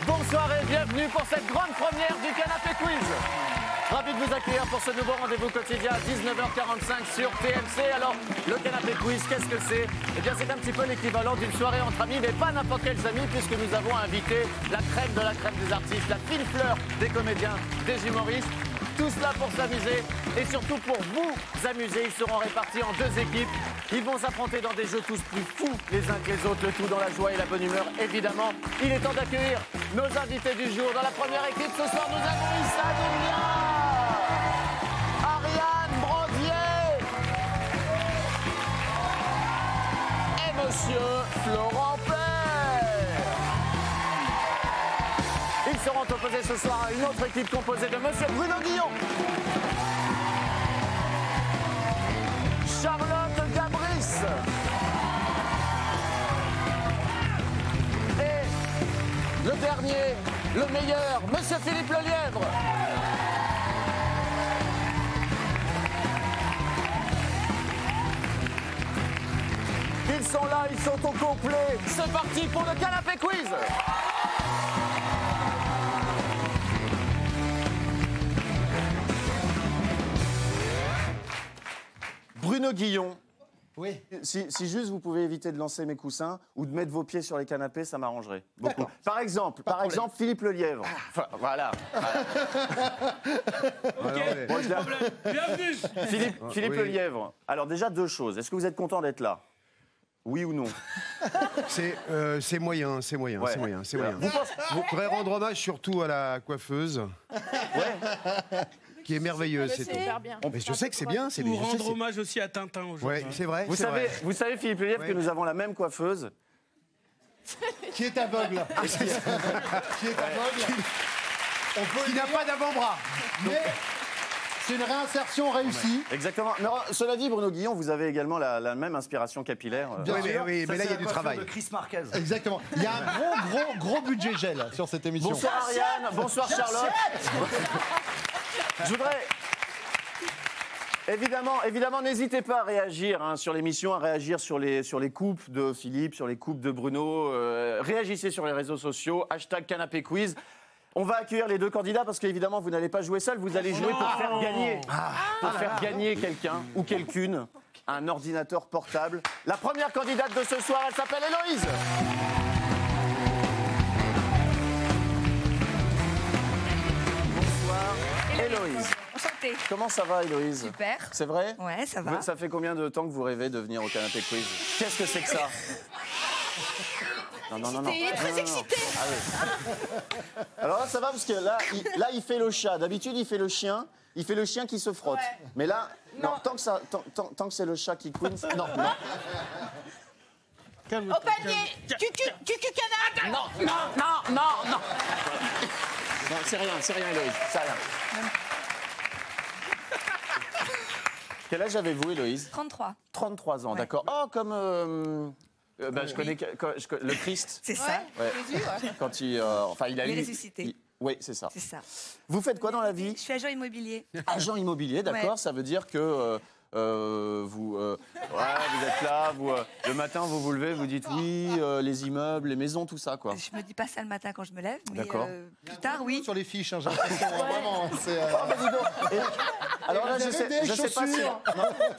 Bonsoir et bienvenue pour cette grande première du Canapé Quiz. Ravi de vous accueillir pour ce nouveau rendez-vous quotidien à 19h45 sur TMC. Alors, le Canapé Quiz, qu'est-ce que c'est? Eh bien, c'est un petit peu l'équivalent d'une soirée entre amis, mais pas n'importe quels amis, puisque nous avons invité la crème de la crème des artistes, la fine fleur des comédiens, des humoristes. Tout cela pour s'amuser et surtout pour vous amuser. Ils seront répartis en deux équipes. Ils vont s'affronter dans des jeux tous plus fous les uns que les autres, le tout dans la joie et la bonne humeur, évidemment. Il est temps d'accueillir nos invités du jour. Dans la première équipe, ce soir, nous avons Issa Doumbia, Ariane Brandier et Monsieur Florent Père. Ils seront opposés ce soir à une autre équipe composée de Monsieur Bruno Guillon, Charlotte Gabris et le dernier, le meilleur, Monsieur Philippe Lelièvre. Ils sont là, ils sont au complet. C'est parti pour le Canapé Quiz. Bruno Guillon. Oui. Si juste vous pouvez éviter de lancer mes coussins ou de mettre vos pieds sur les canapés, ça m'arrangerait beaucoup. Par exemple, Philippe Lelièvre. Enfin, voilà. Ok, Bon, bienvenue. Philippe Lelièvre. Alors déjà deux choses. Est-ce que vous êtes content d'être là? Oui ou non? C'est moyen, c'est moyen, Ouais. c'est moyen, c'est moyen. Vous pensez- Je voudrais rendre hommage surtout à la coiffeuse, qui est merveilleuse, c'est tout. Mais je sais que c'est bien, c'est Pour je sais, rendre hommage aussi à Tintin aujourd'hui. Ouais, c'est vrai. Vous c'est savez, vrai. vous savez, Philippe Lelièvre, que Ouais. nous avons la même coiffeuse. Qui est aveugle. Qui est aveugle. On peut Qui n'a pas d'avant-bras. mais c'est une réinsertion réussie. Exactement. Mais cela dit, Bruno Guillon, vous avez également la même inspiration capillaire. Bien Oui, sûr. mais là, il y a du travail. Exactement. Il y a un gros budget gel sur cette émission. Bonsoir Ariane, bonsoir Charlotte. Je voudrais... Évidemment, n'hésitez pas à réagir sur l'émission, à réagir sur les coupes de Philippe, sur les coupes de Bruno. Réagissez sur les réseaux sociaux, #Canapé Quiz. On va accueillir les deux candidats parce qu'évidemment, vous n'allez pas jouer seul, vous allez jouer pour faire gagner. Pour faire gagner quelqu'un ou quelqu'une un ordinateur portable. La première candidate de ce soir, elle s'appelle Héloïse. Bonsoir, Héloïse. Enchantée. Comment ça va, Héloïse? Super. C'est vrai? Ouais, ça va. Ça fait combien de temps que vous rêvez de venir au Canapé Quiz? Qu'est-ce que c'est que ça? Non. Il est très excité. Ah oui. Alors là, ça va parce que là, il fait le chat. D'habitude, il fait le chien. Il fait le chien qui se frotte. Ouais. Mais là, non, tant que c'est le chat qui queen, non. Au panier. Cucu canard. Non, c'est rien, Héloïse. C'est rien. Quel âge avez-vous, Héloïse? 33. 33 ans, Ouais. d'accord. Oh, comme... je connais le Christ. C'est ça. Ouais. Quand il a Il est eu... ressuscité. Oui, c'est ça. C'est ça. Vous faites quoi dans la vie? Je suis agent immobilier. Agent immobilier, d'accord. Ouais. Ça veut dire que vous êtes là, le matin, vous vous levez, vous dites oui, les immeubles, les maisons, tout ça, quoi. Je me dis pas ça le matin quand je me lève, mais D'accord. plus tard, oui. Sur les fiches, j'ai l'impression, vraiment. C'est, Alors là, Vous avez des chaussures.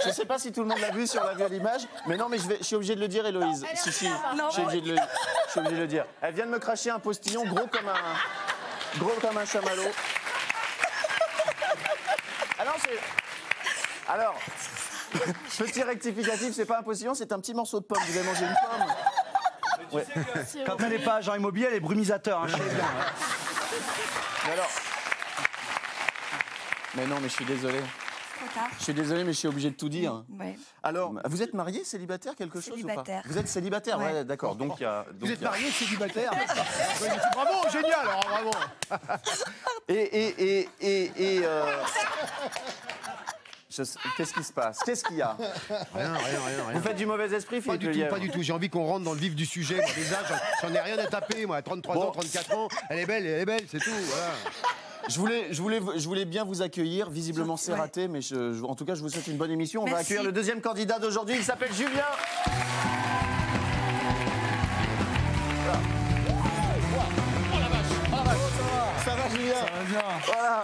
je sais pas si tout le monde l'a vu sur la vue à l'image, mais non, mais je suis obligé de le dire, Héloïse. Si, je suis obligé de le dire. Elle vient de me cracher un postillon gros comme un chamallow. Alors, petit rectificatif, c'est pas un postillon, c'est un petit morceau de pomme. Vous avez mangé une pomme? Ouais. Quand elle n'est pas agent immobilier, elle est brumisateur. Hein, je sais bien. Mais alors... Mais non, mais je suis désolé. Trop tard. Je suis désolé, mais je suis obligé de tout dire. Ouais. Alors, vous êtes marié, célibataire, quelque chose ou pas? Célibataire. Vous êtes célibataire, Ouais. ouais, d'accord. Donc il y a. Vous êtes marié, célibataire? Bravo, génial, alors, bravo. Qu'est-ce qui se passe? Qu'est-ce qu'il y a? Rien. Vous faites du mauvais esprit, Pas Philippe du tout, Lelièvre? pas du tout. J'ai envie qu'on rentre dans le vif du sujet. Moi, déjà, j'en ai rien à taper, moi. 33 ans, 34 ans. Elle est belle, c'est tout. Voilà. Je voulais bien vous accueillir. Visiblement, c'est raté, mais en tout cas, je vous souhaite une bonne émission. On va accueillir le deuxième candidat d'aujourd'hui. Il s'appelle Julien. Oh la vache. Julien. Voilà.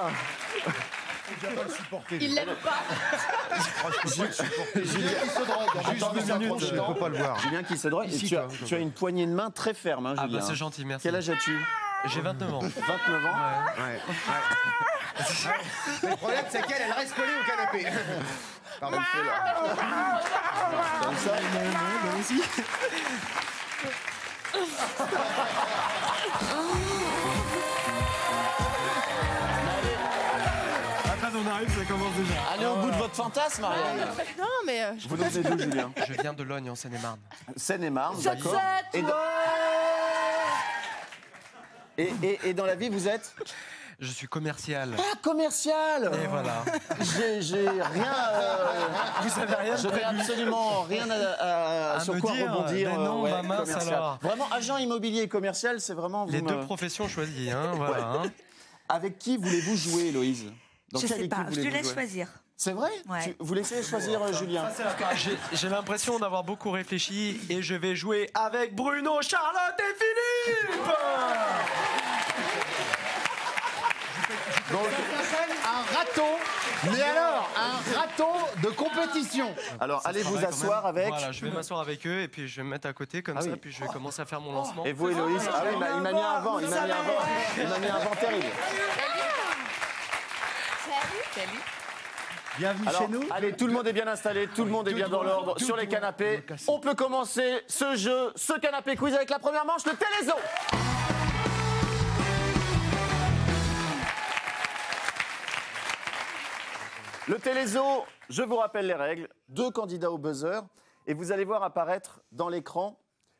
Il l'aime pas. Julien qui se drogue. Juste 2 minutes, je ne peux pas le voir. Julien qui se drogue. Ici, Tu as une poignée de main très ferme, hein, Ah Julien. bah c'est gentil, merci. Quel âge as-tu? J'ai 29 ans. 29 ans. Ouais. Mais le problème, c'est qu'elle, elle reste collée au canapé. Pardon. Comme ça. Quand on arrive, ça commence déjà. Allez au bout de votre fantasme, Ariel. Non, mais Vous venez d'où, Julien? Je viens de Logne en Seine-et-Marne. Seine-et-Marne, d'accord. Et dans la vie, vous êtes? Je suis commercial. Ah, commercial. Et voilà. J'ai rien. Vous savez rien de Je n'ai prévu. absolument rien À sur me quoi dire. rebondir. Ben non, bah mince commercial. alors. Vraiment, agent immobilier et commercial, c'est vraiment vous Les me- deux professions choisies, hein, voilà. Hein. Avec qui voulez-vous jouer, Héloïse? Dans Je quelle sais équipe pas, je te voulez-vous laisse jouer? choisir. C'est vrai? Ouais. Vous laissez choisir Julien. J'ai l'impression d'avoir beaucoup réfléchi et je vais jouer avec Bruno, Charlotte et Philippe. Donc, un raton, mais alors, un raton de compétition. Alors, allez vous Travaille quand asseoir même. avec. Voilà, je vais m'asseoir avec eux et puis je vais me mettre à côté comme Ah ça, oui. puis je vais commencer à faire mon lancement. Et vous, Héloïse? Ah oui, il m'a mis un vent. Il m'a mis un vent. Il m'a mis un vent terrible. Salut. Bienvenue Alors, chez nous. allez, tout le monde est bien installé, tout le monde est bien dans l'ordre sur les canapés. On peut commencer ce jeu, ce canapé quiz avec la première manche, le Télézo. Le Télézo, je vous rappelle les règles. 2 candidats au buzzer et vous allez voir apparaître dans l'écran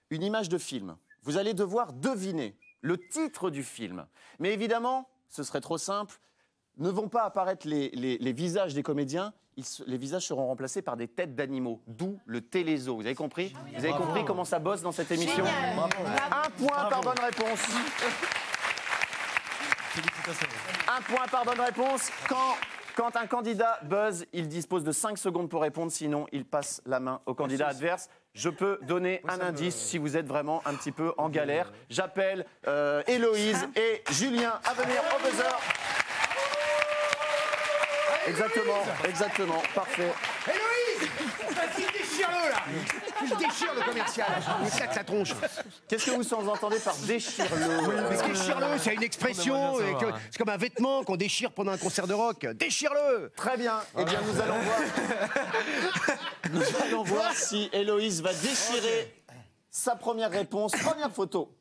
une image de film. Vous allez devoir deviner le titre du film. Mais évidemment, ce serait trop simple. Ne vont pas apparaître les visages des comédiens, les visages seront remplacés par des têtes d'animaux, d'où le télézo. Vous avez compris? Vous avez compris comment ça bosse dans cette émission? Un point par bonne réponse. Un point par bonne réponse. Quand un candidat buzz, il dispose de 5 secondes pour répondre, sinon il passe la main au candidat adverse. Je peux donner un indice si vous êtes vraiment un petit peu en galère. J'appelle Héloïse et Julien à venir au buzzer. Exactement, parfait. Héloïse, vas-y, déchire-le, là. Il déchire le commercial. Il éclate la tronche. Qu'est-ce que vous entendez par déchire-le? Mais déchire-le, c'est une expression. On aimerait bien et savoir, c'est comme un vêtement qu'on déchire pendant un concert de rock. Déchire-le. Très bien. Eh bien, nous allons voir. Nous allons voir si Héloïse va déchirer sa première réponse. Première photo.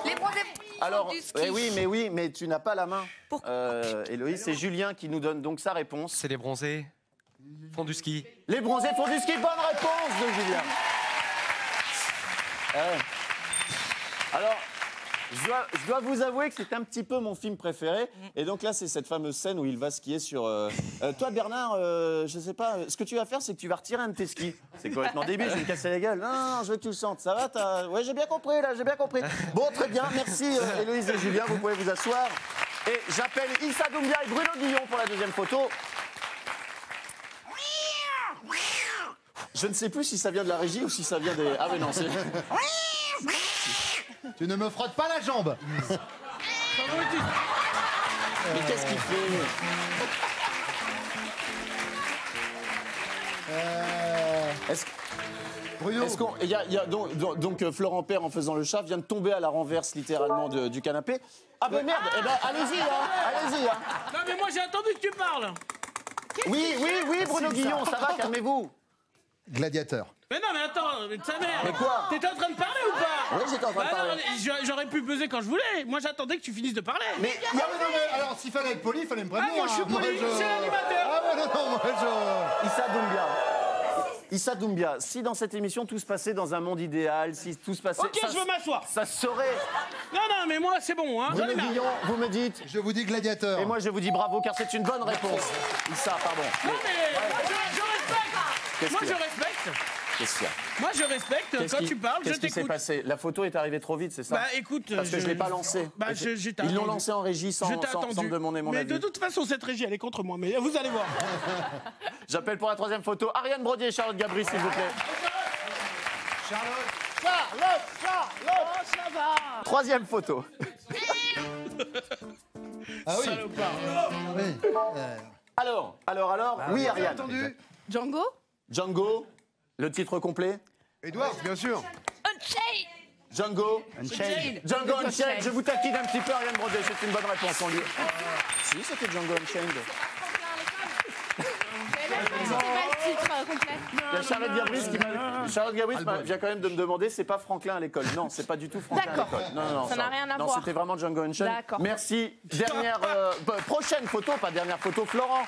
Les bronzés Alors, du ski. oui, mais tu n'as pas la main. Pourquoi Héloïse, c'est Julien qui nous donne donc sa réponse. C'est les bronzés, font du ski. Les bronzés font du ski. Bonne réponse de Julien. Alors, je dois vous avouer que c'est un petit peu mon film préféré. Et donc là, c'est cette fameuse scène où il va skier sur... toi, Bernard, je sais pas, ce que tu vas faire, c'est que tu vas retirer un de tes skis. C'est complètement débile, je vais me casser la gueule. Non, je veux que tu le sentes. Ça va, Ouais, j'ai bien compris, là, j'ai bien compris. Bon, très bien, merci Héloïse et Julien, vous pouvez vous asseoir. Et j'appelle Issa Doumbia et Bruno Guillon pour la deuxième photo. Je ne sais plus si ça vient de la régie ou si ça vient des... Ah mais non, c'est... Tu ne me frottes pas la jambe. Mais qu'est-ce qu'il fait? Bruno. Donc Florent Père, en faisant le chat, vient de tomber à la renverse littéralement du canapé. Ah ben merde, eh ben allez-y, allez-y. Non, mais moi j'ai attendu que tu parles. Oui, Bruno Guillon, ça va, calmez-vous. Gladiateur. Mais non, mais attends, mais ta mère. Mais quoi? T'étais en train de parler ou pas? Oui, j'étais en train de Bah non, parler. j'aurais pu buzzer quand je voulais. Moi j'attendais que tu finisses de parler. Mais Ah, mais non, mais alors, s'il fallait être poli, il fallait me prévenir. Ah, moi, je suis hein. poli, c'est l'animateur. Ah, ouais, non, moi, je... Issa Doumbia, si dans cette émission tout se passait dans un monde idéal, si tout se passait... Ok, je veux m'asseoir. Ça serait... Non, mais moi c'est bon, hein. J'en Bruno ai marre. Guillon, vous me dites... Je vous dis gladiateur. Et moi je vous dis bravo car c'est une bonne réponse. Issa, pardon. Non, mais je respecte. Qu'est-ce Moi qu'il y je a? respecte. Qu'est-ce qu'il y a? Moi je respecte. Qu'est-ce Quand qui- tu parles, je Qu'est-ce qui s'est t'écoute. passé? La photo est arrivée trop vite, c'est ça? Bah écoute, Parce que je ne l'ai pas lancé. Bah, j'ai Ils l'ont lancé en régie sans Je t'ai me attendu. demander mon mais avis. de toute façon, cette régie, elle est contre moi. Mais vous allez voir. J'appelle pour la troisième photo Ariane Brodier et Charlotte Gabri, s'il vous plaît. Charlotte. Oh, ça va. Troisième photo. Ah oui. Salopard. Oui. Alors, oui, Ariane. Entendu. Django. Django, le titre complet. Edouard, bien sûr. Unchained. Django. Unchained. Django Unchained, je vous taquine un petit peu, Ariane Brodé, c'est une bonne réponse. On lui... Si, c'était Django Unchained. C'est pas le titre complet. Il y a Charlotte Gabris Charlotte Gabris vient quand même de me demander, c'est pas Franklin à l'école. Non, c'est pas du tout Franklin à D'accord. l'école. Non, Ça n'a rien à non, voir. c'était vraiment Django Unchained. D'accord. Merci. Dernière, prochaine photo, pas dernière photo, Florent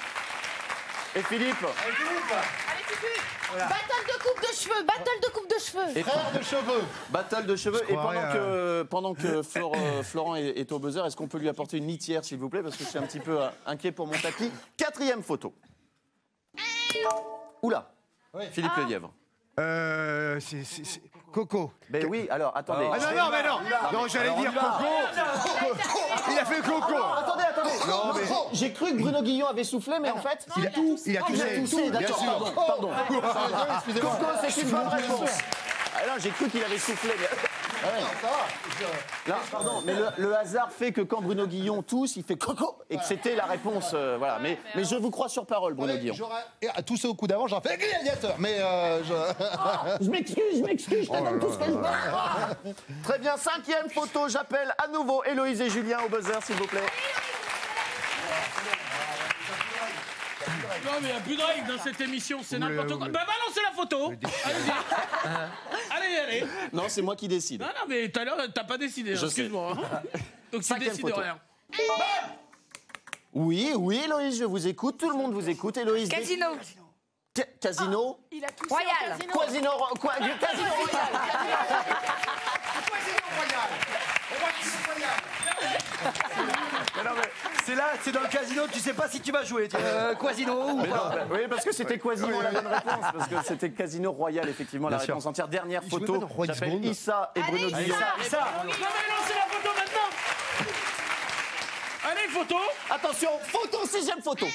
et Philippe. Allez, Fufu. Battle de coupe de cheveux. Battle de coupe de cheveux. Et Frère de cheveux. battle de cheveux. Et croirais, pendant que Florent est au buzzer, est-ce qu'on peut lui apporter une litière, s'il vous plaît, parce que je suis un petit peu inquiet pour mon tapis. Quatrième photo. Oula. Philippe Lelièvre. C'est Coco. Ben oui, alors attendez. Ah non, mais non. Non, j'allais dire Coco. Il a fait Coco. Attendez. Non, mais- J'ai cru que Bruno Guillon avait soufflé, mais en fait. Il a toussé, bien d'accord. sûr. Pardon. Excusez-moi. Coco, c'est une bonne réponse. Ah non, j'ai cru qu'il avait soufflé. Mais... Là, pardon, mais le hasard fait que quand Bruno Guillon tousse, il fait coco et que c'était la réponse. Voilà. Mais je vous crois sur parole, Bruno Guillon. J'aurais toussé au coup d'avant, j'aurais fait gladiateur. Mais Je m'excuse, je te donne tout ce que je veux. Très bien, cinquième photo, j'appelle à nouveau Héloïse et Julien au buzzer, s'il vous plaît. Non, mais il n'y a plus de règles dans cette émission, c'est n'importe quoi. Bah, balancez la photo. Allez-y. Allez. Non, c'est moi qui décide. Non, mais tout à l'heure, t'as pas décidé, Je excuse-moi. Donc tu Cinquième décides photo. rien. Oui, Héloïse, je vous écoute, tout le monde vous écoute. Héloïse. Casino. Casino. Il a toussé Royal. Casino Royal. C'est là, c'est dans le casino, tu sais pas si tu vas jouer. Casino ou pas. Oui, parce que c'était Quasimo la bonne réponse. Parce que c'était Casino Royal, effectivement, la Bien sûr. réponse entière. Dernière jouait photo. pas dans Roi J'appelle Bond. Issa et Bruno Guillon. Ça. Non, mais lancez la photo maintenant. Allez, photo. Attention, photo, sixième photo.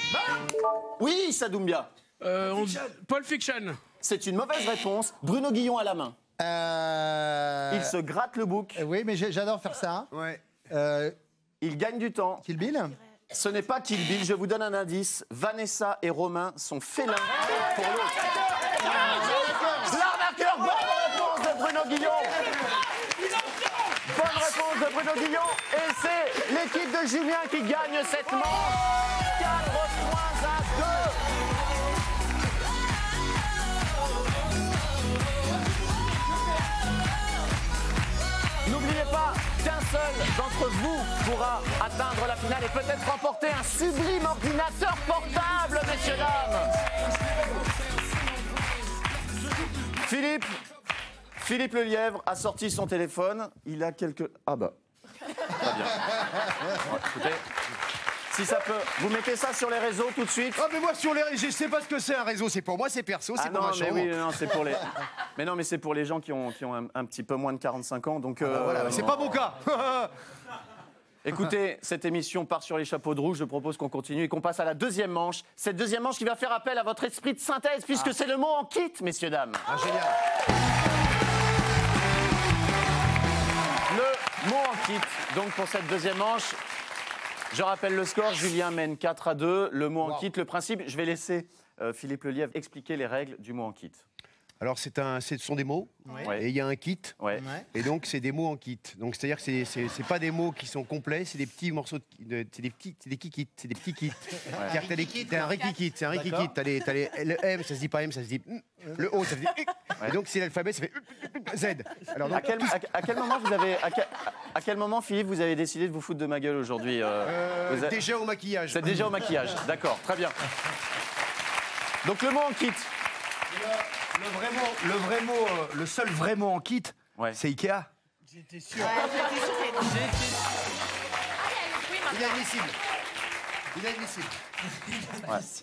Oui, Issa Doumbia. Pulp Fiction. C'est une mauvaise réponse. Bruno Guillon à la main. Il se gratte le bouc. oui, mais j'adore faire ça. Ouais. Il gagne du temps. Kill Bill. Ce n'est pas Kill Bill. Je vous donne un indice. Vanessa et Romain sont félins pour l'autre. L'arnaqueur, bonne réponse de Bruno Guillon. Bonne réponse de Bruno Guillon. Et c'est l'équipe de Julien qui gagne cette manche. 4 points à 2. N'oubliez pas qu'un seul d'entre vous pourra atteindre la finale et peut-être remporter un sublime ordinateur portable, messieurs, dames. Philippe Lelièvre a sorti son téléphone. Il a quelques... Ah bah, très bien. Bon, écoutez, si ça peut... Vous mettez ça sur les réseaux tout de suite. Ah mais moi sur les je sais pas ce que c'est un réseau, c'est pour moi, c'est perso, c'est Ah pour non, ma mais chambre. oui, non, c'est pour les... Mais non, mais c'est pour les gens qui ont un petit peu moins de 45 ans, donc... Voilà, c'est pas mon cas. Écoutez, cette émission part sur les chapeaux de roue. Je propose qu'on continue et qu'on passe à la deuxième manche. Cette deuxième manche qui va faire appel à votre esprit de synthèse, puisque c'est le mot en kit, messieurs, dames. Ah, génial. Le mot en kit. Donc pour cette deuxième manche, je rappelle le score. Julien mène 4-2. Le mot en kit, le principe, je vais laisser Philippe Lelièvre expliquer les règles du mot en kit. Alors ce sont des mots Ouais. et il y a un kit. Ouais. Et donc c'est des mots en kit. Donc c'est-à-dire que c'est pas des mots qui sont complets, c'est des petits morceaux, c'est des kikits, c'est des petits kits. C'est-à-dire que t'as un rikikit, c'est un rikikit. T'as le M, ça se dit pas M, ça se dit le O, ça se dit Et donc c'est l'alphabet, ça fait Z. Alors donc, À quel moment vous avez, à quel moment, Philippe, vous avez décidé de vous foutre de ma gueule aujourd'hui déjà au maquillage. C'est déjà au maquillage. D'accord, très bien. Donc le mot en kit. Le seul vrai mot en kit, Ouais. c'est Ikea. J'étais sûr. Inadmissible.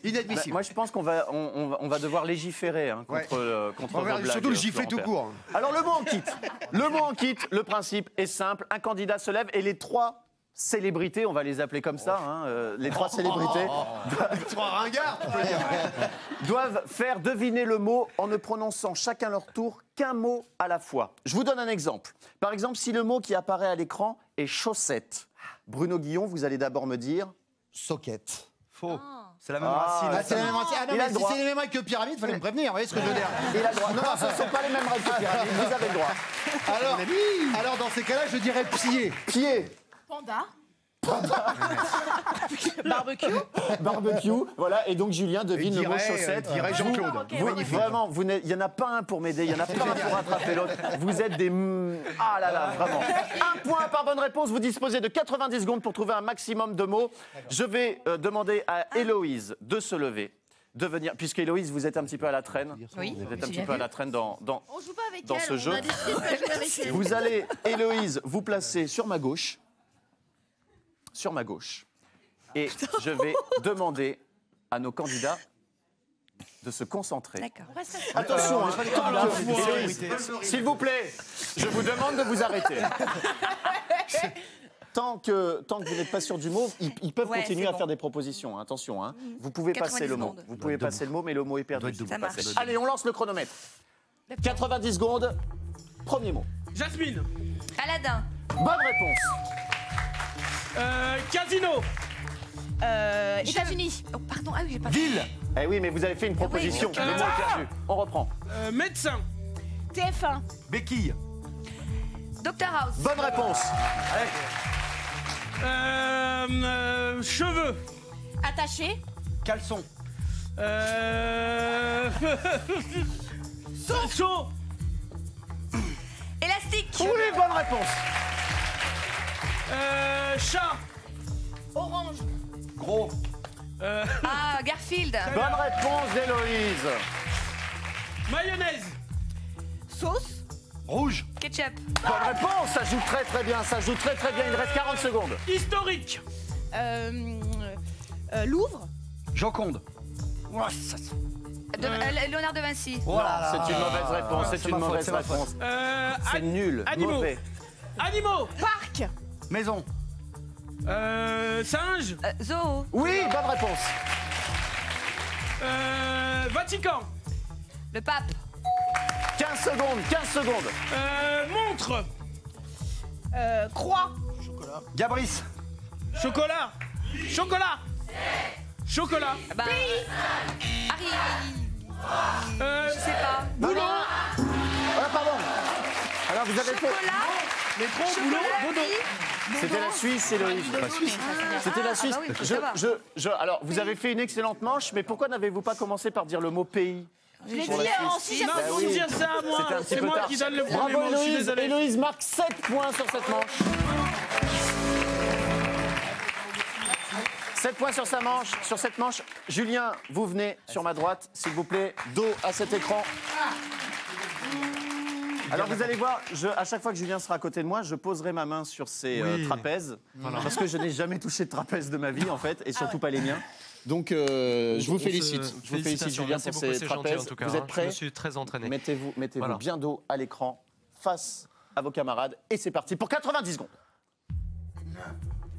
Inadmissible. Moi, je pense qu'on va, on va devoir légiférer hein, contre, Ouais. contre On va vos faire blagues, surtout le gifler tout Florent court. Père. Alors, le mot en kit. Le mot en kit, le principe est simple. Un candidat se lève et les trois célébrités, on va les appeler comme ça, hein, les trois célébrités Trois ringards, tu peux dire. doivent faire deviner le mot en ne prononçant chacun leur tour qu'un mot à la fois. Je vous donne un exemple. Par exemple, si le mot qui apparaît à l'écran est chaussette, Bruno Guillon, vous allez d'abord me dire... Socket. Faux. C'est la même racine. Ah, c'est la même racine. Ah non, Il a mais le si droit. c'est les mêmes règles que pyramide, fallait me prévenir, vous voyez ce que je veux dire. Il a le droit. Non, ce ne sont pas les mêmes règles que pyramide, vous avez le droit. Alors dans ces cas-là, je dirais pied. Pied. Panda. Barbecue, voilà, et donc Julien devine le mot chaussette. Je dirais Jean-Claude. Vraiment, il n'y en a pas un pour m'aider, il n'y en a pas un pour rattraper l'autre. Vous êtes des... Ah là là, vraiment. Un point par bonne réponse, vous disposez de 90 secondes pour trouver un maximum de mots. Je vais demander à Héloïse de se lever, de venir, puisque Héloïse, vous êtes un petit peu à la traîne. Oui, Vous êtes un j'ai petit bien peu à vu. la traîne dans On joue pas avec Dans elle. ce jeu. On a décidé de pas jouer avec elle. Vous allez, Héloïse, vous placer sur ma gauche. Sur ma gauche. Et je vais demander à nos candidats de se concentrer. D'accord. Attention, hein, candidats, l'enfoiré. Héloïse, s'il vous plaît, je vous demande de vous arrêter. Tant que vous n'êtes pas sûr du mot, ils peuvent Ouais, continuer c'est à bon. faire des propositions. hein, attention, hein. Vous pouvez 90 passer le mot. secondes. Vous pouvez passer le mot, mais le mot est perdu. si vous Ça marche. passez. Allez, on lance le chronomètre. 90 secondes. Premier mot. Jasmine. Aladdin. Bonne réponse. Casino. États-Unis. Oh, pardon, ah oui, j'ai pas... Ville. Eh oui, mais vous avez fait une proposition. ok. Le mot est perdu. On reprend. Médecin. TF1. Béquille. Dr House. Bonne réponse. Cheveux. Attaché. Caleçon. Chaud. Élastique. Oui, bonne réponse. Chat. Orange. Gros. Ah, Garfield. Bonne réponse d'Héloïse. Mayonnaise. Sauce. Rouge. Ketchup. Bonne réponse. Ça joue très très bien. Ça joue très très bien. Il reste 40 secondes. Historique. Louvre. Joconde. Léonard de Vinci. Voilà. C'est une mauvaise réponse. C'est une ma faute, mauvaise c'est ma faute. réponse. C'est nul. Animaux. Mauvais. Animaux. Parc. Maison. Singe. Zoo. Oui, bonne réponse. Vatican. Le pape. 15 secondes. 15 secondes. Montre. Croix. Gabris. Chocolat. Chocolat. Chocolat. Bah, Harry. Euh, Je sais pas. boulot. Ah, pardon. Alors, vous avez fait... Chocolat. Métro, boulot, dodo. C'était la Suisse, Héloïse. C'était la Suisse. Ah, bah oui, faut savoir. Alors, vous avez fait une excellente manche, mais pourquoi n'avez-vous pas commencé par dire le mot pays? Je l'ai dit Pour la en Suisse. sixième Non, Bah faut oui. me dire ça à moi. C'était un petit C'est peu moi tard. qui donne le premier Bravo mot. Je suis Héloïse. désolé. Héloïse marque 7 points sur cette manche. 7 points sur sa manche, sur cette manche. Julien, vous venez sur ma droite, s'il vous plaît, dos à cet écran. Alors vous allez voir, à chaque fois que Julien sera à côté de moi, je poserai ma main sur ses trapèzes, parce que je n'ai jamais touché de trapèze de ma vie en fait, et surtout pas les miens. Donc je vous félicite. Je vous félicite Julien pour ces trapèzes. Vous êtes prêts? Je me suis très entraîné. Mettez-vous Voilà. bien dos à l'écran, face à vos camarades, et c'est parti pour 90 secondes.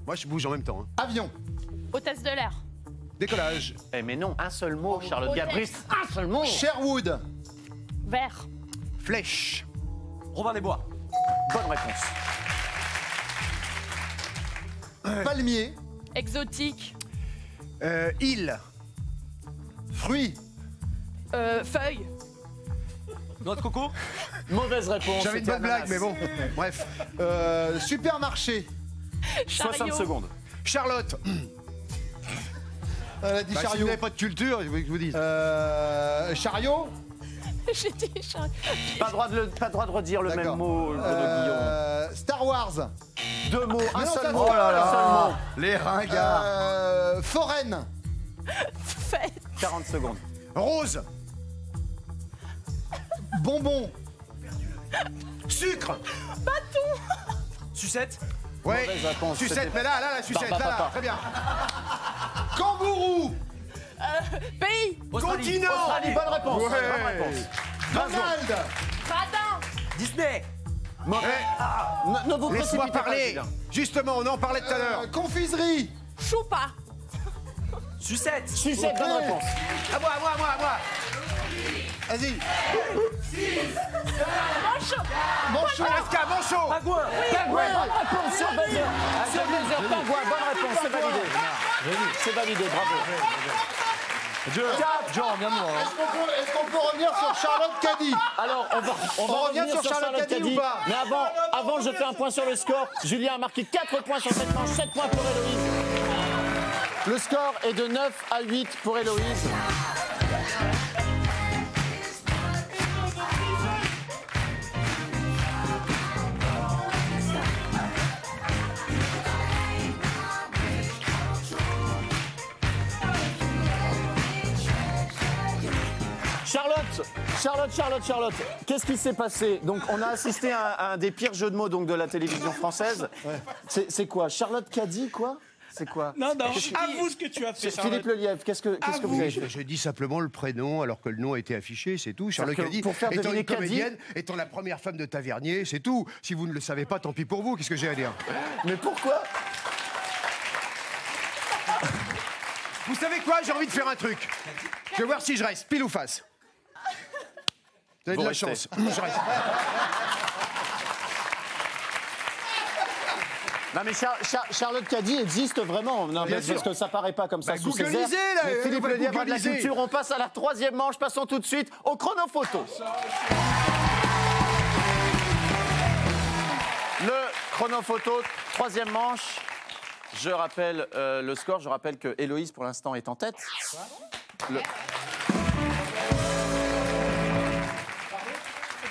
Moi, je bouge en même temps. hein. Avion. Hôtesse de l'air. Décollage. Eh mais non, un seul mot, Charlotte Gabris, un seul mot. Sherwood. Vert. Flèche. Robin des Bois. Bonne réponse. Palmier. Exotique. Île. Fruit. Feuille. Noix de coco. Mauvaise réponse. J'avais une c'était bonne blague, ananas. mais bon. Bref. Supermarché. 60 Chariot. secondes. Charlotte. Elle a dit Bah, si vous chariot. n'avez pas de culture, je voulais que je vous dise. Chariot. J'ai dit chariot. Pas droit de redire le même D'accord. mot, Guillaume. Star Wars. 2 mots, un non, seul ça mot. va. Oh là un seul mot. Les ringards. Foraine. Fête. 40 secondes. Rose. Bonbon. Sucre. Sucette. Ouais. Mauvaise réponse, Sucette, c'était- mais là, la sucette, Papa, là, papa. très bien. Kangourou. Pays. Continent. Australie, bonne réponse. Ouais. Bonne réponse. 20 secondes. Donald. Radin. Disney. Mauvais. Ne vous Laisse-moi précipitez pas, parler. Julien. Justement, on en parlait tout à l'heure. Confiserie. Choupa. Sucette. Sucette, bonne réponse. À moi. Vas-y. Manchot. Manchot. Alaska, Manchot. Pagouin. Bonne réponse sur buzzer. Sur buzzer c'est validé, bravo. John, viens-nous. Est-ce qu'on peut revenir sur Charlotte Caddy? Alors, on va revient revenir sur Charlotte Caddy ou pas? Mais avant, je fais un point sur le score. Julien a marqué 4 points sur cette manche, 7 points pour Héloïse. Le score est de 9 à 8 pour Héloïse. Charlotte, qu'est-ce qui s'est passé? Donc, on a assisté à un des pires jeux de mots donc, de la télévision française. C'est quoi? Charlotte Caddy, quoi? C'est quoi? Non, avoue ce que tu as fait, Philippe Lelièvre, qu'est-ce que vous avez fait? Je dis simplement le prénom alors que le nom a été affiché, c'est tout. Charlotte Caddy, pour faire étant deviner une comédienne, étant la première femme de Tavernier, c'est tout. Si vous ne le savez pas, tant pis pour vous, qu'est-ce que j'ai à dire? Mais pourquoi? Vous savez quoi? J'ai envie de faire un truc. Je vais voir si je reste, pile ou face. Vous avez de la chance. Je reste. Non mais Charlotte Caddy existe vraiment, non, Bien parce sûr. que ça paraît pas comme ça sous ses airs. Googlisez, là, Mais Philippe on va Lelièvre a de la googliser. culture, on passe à la 3e manche, passons tout de suite au chronophoto. Le chronophoto, 3e manche. Je rappelle le score, je rappelle que Héloïse pour l'instant est en tête.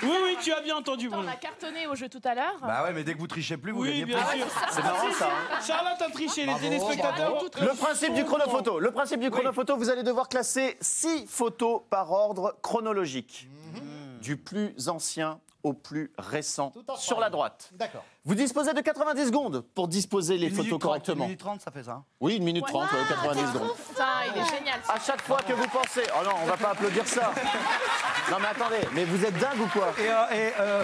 Oui, tu as bien entendu, On Bruno. a cartonné au jeu tout à l'heure. Bah ouais, mais dès que vous trichez plus, vous Oui, gagnez bien plus. sûr. C'est marrant ça. Hein. Charlotte a triché, les téléspectateurs. Le principe du chronophoto. Le principe du chronophoto, vous allez devoir classer 6 photos par ordre chronologique. Du plus ancien au plus récent sur la droite. D'accord. Vous disposez de 90 secondes pour disposer les photos correctement. 1 minute 30, ça fait ça. Oui, 1 minute 30, 90 secondes. Ça, il est génial. À chaque fois que vous pensez... Oh non, on va pas applaudir ça. Non mais attendez, mais vous êtes dingue ou quoi?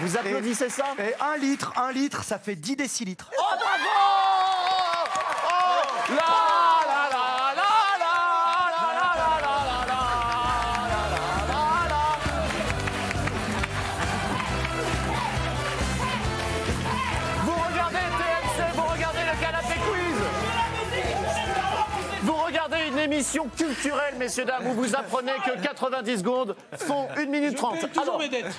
Vous applaudissez ça? Et 1 litre, ça fait 10 décilitres. Oh bravo! Oh la la la la la la la la la la la la. Vous regardez TMC, vous regardez le Canapé Quiz. Vous regardez une émission culturelle, messieurs dames, où vous apprenez que 90 secondes font 1 minute 30. Paye toujours Alors, mes dettes.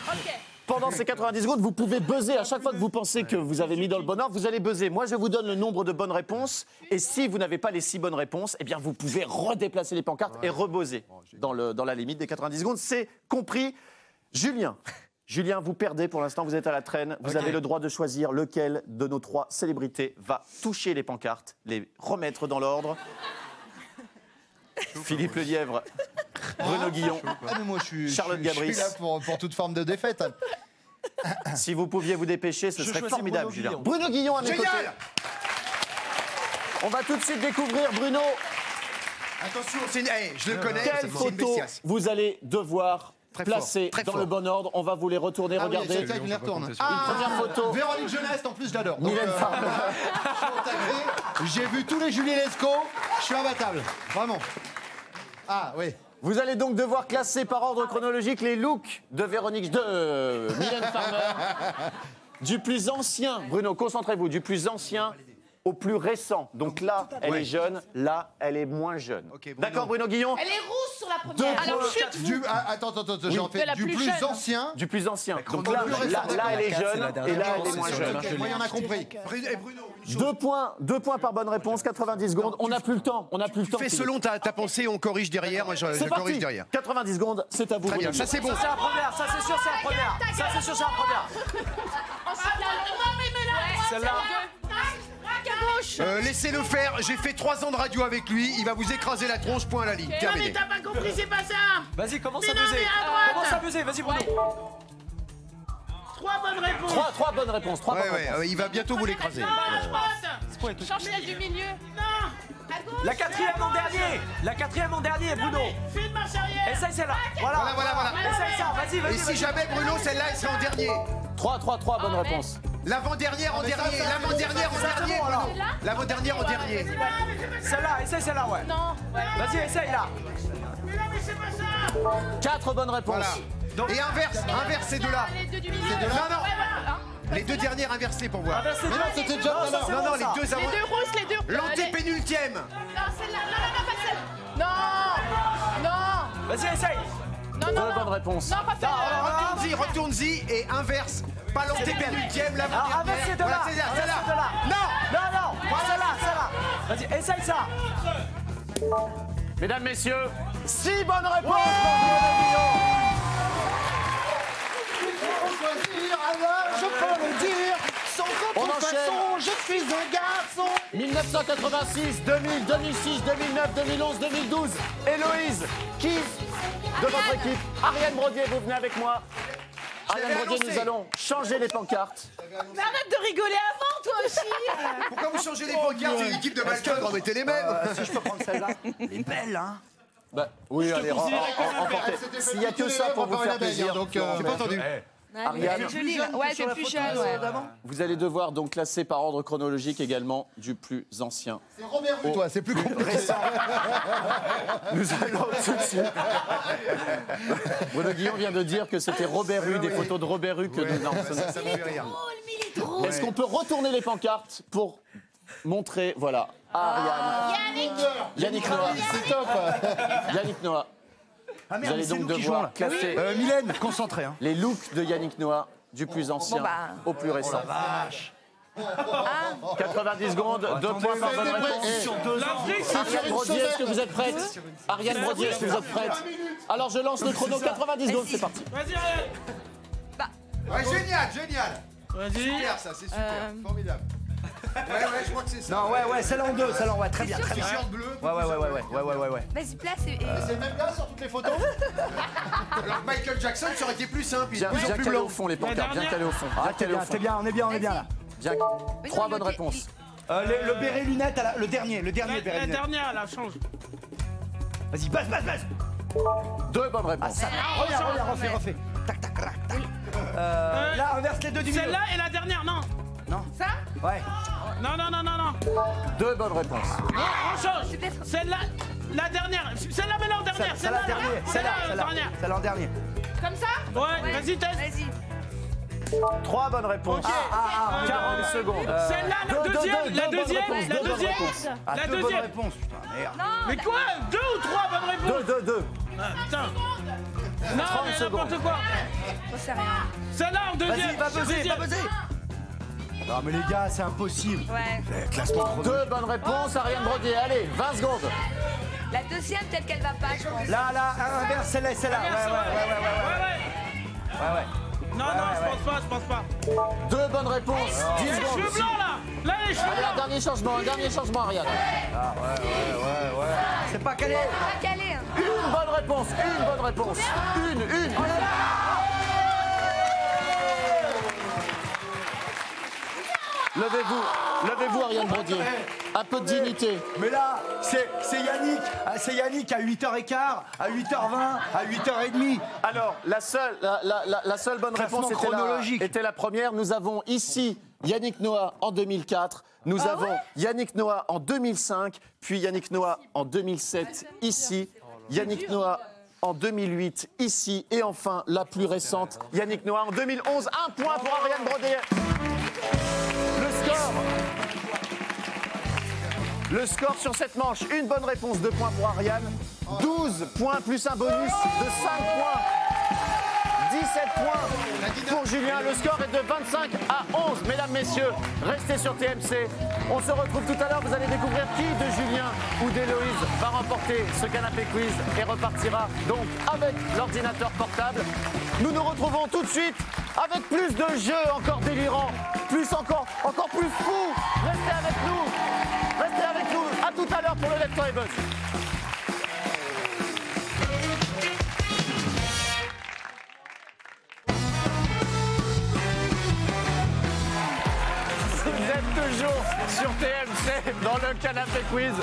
pendant ces 90 secondes, vous pouvez buzzer. À chaque fois que vous pensez que vous avez mis dans le bon ordre, vous allez buzzer. Moi, je vous donne le nombre de bonnes réponses. Et si vous n'avez pas les 6 bonnes réponses, eh bien, vous pouvez redéplacer les pancartes et rebuzzer dans la limite des 90 secondes. C'est compris. Julien, vous perdez pour l'instant, vous êtes à la traîne. Vous avez le droit de choisir lequel de nos 3 célébrités va toucher les pancartes, les remettre dans l'ordre. Philippe Lelièvre, Bruno Guillon. Ah, mais moi, Charlotte je suis Gabris. là pour toute forme de défaite. Si vous pouviez vous dépêcher, ce Je serait choisis formidable, Bruno Julien. Guillon. Bruno Guillon à mes côtés. Génial! On va tout de suite découvrir, Bruno, Attention, je le connais. quelles c'est une photos bestiasse. vous allez devoir Très placer fort, très dans fort. le bon ordre. On va vous les retourner, Ah oui, regardez. c'est quelqu'un qui les retourne. Une première photo. Véronique Jeunesse, en plus, je l'adore. Donc, Mylène Farmer. je suis au taquet. J'ai vu tous les Julie Lescaut. Je suis imbattable. Vraiment. Ah, oui. Vous allez donc devoir classer par ordre chronologique les looks de Mylène Farmer. Du plus ancien, Bruno, concentrez-vous, du plus ancien au plus récent. Donc là, elle est jeune, là, elle est moins jeune. Ok, Bruno. D'accord, Bruno Guillon? Elle est rousse sur la Deux première. points. Alors chute. Attends, j'en fais la du plus plus jeune. ancien. Du plus ancien. Donc Au là, plus récent, là, elle est d'accord. jeune C'est la et là, dernière. elle est moins jeune. Moi, il y en a compris. Bruno, une chose. 2 points par bonne réponse, 90 secondes. On n'a plus le temps. On n'a plus le temps. Fais Philippe. selon ta pensée, on corrige derrière. Moi, je C'est corrige parti. derrière. 90 secondes, c'est à vous. Très bien, Bruno. ça c'est bon. Ça, c'est la première. Ça, c'est sûr, c'est la première. Ça, c'est sûr, c'est la première. Ensuite, non, mais là. Celle-là. Gauche. Laissez-le faire. J'ai fait 3 ans de radio avec lui. Il va vous écraser la tronche. Point à la ligne. Terminé. t'as pas compris, c'est pas ça. Vas-y, commence à non, buzzer. mais à droite. Commence à buzzer, vas-y, Bruno. 3 bonnes réponses. 3 bonnes réponses. 3 Ouais, bonnes réponses. ouais, il va bientôt vous l'écraser. À droite. Change celle du milieu. Non. À gauche. La quatrième en dernier. La quatrième en dernier, Bruno. Fais une marche arrière. Essaye celle-là. Voilà. Voilà. Essaye ça, vas-y, Et vas-y. si jamais Bruno, celle-là, elle serait en dernier. 3 bonnes réponses. L'avant-dernière en dernier. L'avant-dernière en dernier, Bruno. L'avant-dernière en dernier. Celle-là, essaye celle-là, ouais. Non. Vas-y, essaye là. 4 bonnes réponses. Voilà. Et inverse ces deux-là. Les deux du milieu. Non, non. Ouais, voilà. Les 2 dernières inversées pour voir. Inversez Mais non, c'était déjà tout à l'heure. Non, non, les 2 Les avant. 2 rousses, les 2. L'antépénultième. Non, celle-là. Non. Non. Vas-y, essaye. Non, Deux non, bonnes non. réponses. Non, pas faire. Retourne-y et inverse. Pas l'antépénultième, la Alors, avec ces deux-là. c'est ça, Avec celle-là. ces deux-là. Non. Non. Celle-là. Vas-y, essaye ça. Mesdames, messieurs, 6 bonnes réponses. Choisir, alors je peux le dire. Sans On contrefaçon, enchaîne. je suis un garçon. 1986, 2000, 2006, 2009, 2011, 2012. Héloïse, qui de votre équipe? Ariane Brodier, vous venez avec moi. Ariane l'avais Brodier, annoncé. nous allons changer les pancartes. Mais arrête de rigoler avant, toi aussi. Pourquoi vous changez les pancartes? C'est l'équipe de Malcolm, remettez les mêmes. Si je peux prendre celle-là. Elle est belle, hein. Bah, oui, allez, emportez. C'était S'il n'y a que ça pour vous faire plaisir. donc J'ai pas entendu. Ariane, C'est joli, là. Ouais, c'est plus jeune, ouais. vous allez devoir donc classer par ordre chronologique également du plus ancien. C'est Robert Rue, toi, c'est plus compliqué. Nous allons tout de suite. Bruno Guillon vient de dire que c'était Robert Rue, des photos de Robert Rue que nous... Non, Ça me fait rire. Est-ce qu'on peut retourner les pancartes pour montrer, voilà, à Ariane, Yannick Noah. C'est top. Yannick Noah. Ah Vous merde, allez mais c'est donc nous qui jouons devoir là. classer Mylène, concentré, hein. les looks de Yannick Noah du plus ancien Bon, bah. au plus récent. Vache. 90 secondes, 2 points par bonne réponse. Sur 2 ans. Ariane Brodier, est-ce que vous êtes prête? Ariane Brodier, est-ce que vous êtes prête? Alors je lance le chrono, 90 secondes, c'est parti. Vas-y, Ariane. Ouais, génial, génial. Vas-y. Super, ça, c'est super. Formidable. Ouais, je crois que c'est ça. Non, ouais, celle-là en deux, celle-là en ouais, très bien, très bien. T-shirt bleu. Ouais. Vas-y, place et. C'est le même gars sur toutes les photos. Alors que Michael Jackson, ça aurait été plus simple. Il est Bien, de plus en bien plus calé blanc. au fond les pancartes, bien dernière. calé au fond. Ah, Bien t'es calé au bien, fond. t'es bien, on est bien là. Bien. Mais 3 non, bonnes le- réponses. Le béret lunettes, le dernier béret La lunettes. dernière, là, change. Vas-y, passe. 2 bonnes réponses. Reviens, refais. Tac, tac. Là, inverse les deux du milieu. Celle-là et la dernière, non. Non. Ça Ouais. Non. 2 bonnes réponses. Non, on change. C'est peut-être- Celle-là, la dernière. Celle-là, mais non, dernière. Celle-là, dernier. Celle-là dernière. Celle-là en dernier. Comme ça. Ouais, vas-y, teste. Vas-y. 3 bonnes réponses. 40 secondes. Celle-là, la Deux, deuxième, deux, la deux bonnes deuxième, réponses, la deux bonnes deuxième. réponses. Ah, La deux bonnes deuxième. réponses, putain, merde. Non. Mais quoi 2 ou 3 bonnes réponses 2. Ah, putain. Non, 30 mais secondes. n'importe quoi. J'en sais rien. Celle-là en deuxième. Vas-y, va buzzer. Non, mais les gars, c'est impossible. Ouais. Classement chrono. 2 bonnes réponses, Ariane Brodier. Allez, 20 secondes. La deuxième, peut-être qu'elle va pas, je pense. Là, inverse, celle-là. Ouais. Non, je pense pas. 2 bonnes réponses, 10 Les secondes. cheveux blancs, là. Là, les cheveux Allez, blancs. un dernier changement, Ariane. C'est pas calé. Pas calé, hein. Une bonne réponse. Une. Levez-vous, Ariane Brodier. Un peu de dignité. Mais là, c'est Yannick. Ah, c'est Yannick à 8h15, à 8h20, à 8h30. Alors, la seule bonne Classement réponse chronologique. était la première. Nous avons ici Yannick Noah en 2004. Nous avons Yannick Noah en 2005, puis Yannick Noah en 2007 ici, Yannick Noah en 2008 ici, et enfin la plus récente, Yannick Noah en 2011. 1 point pour Ariane Brodier. Le score sur cette manche, une bonne réponse, 2 points pour Ariane, 12 points plus un bonus de 5 points. 17 points pour Julien. Le score est de 25 à 11. Mesdames, messieurs, restez sur TMC. On se retrouve tout à l'heure. Vous allez découvrir qui de Julien ou d'Héloïse va remporter ce canapé quiz et repartira donc avec l'ordinateur portable. Nous nous retrouvons tout de suite avec plus de jeux encore délirants, encore plus fous. Restez avec nous. Restez avec nous. À tout à l'heure pour le Left Eye Buzz. Vous êtes toujours sur TMC dans le canapé quiz.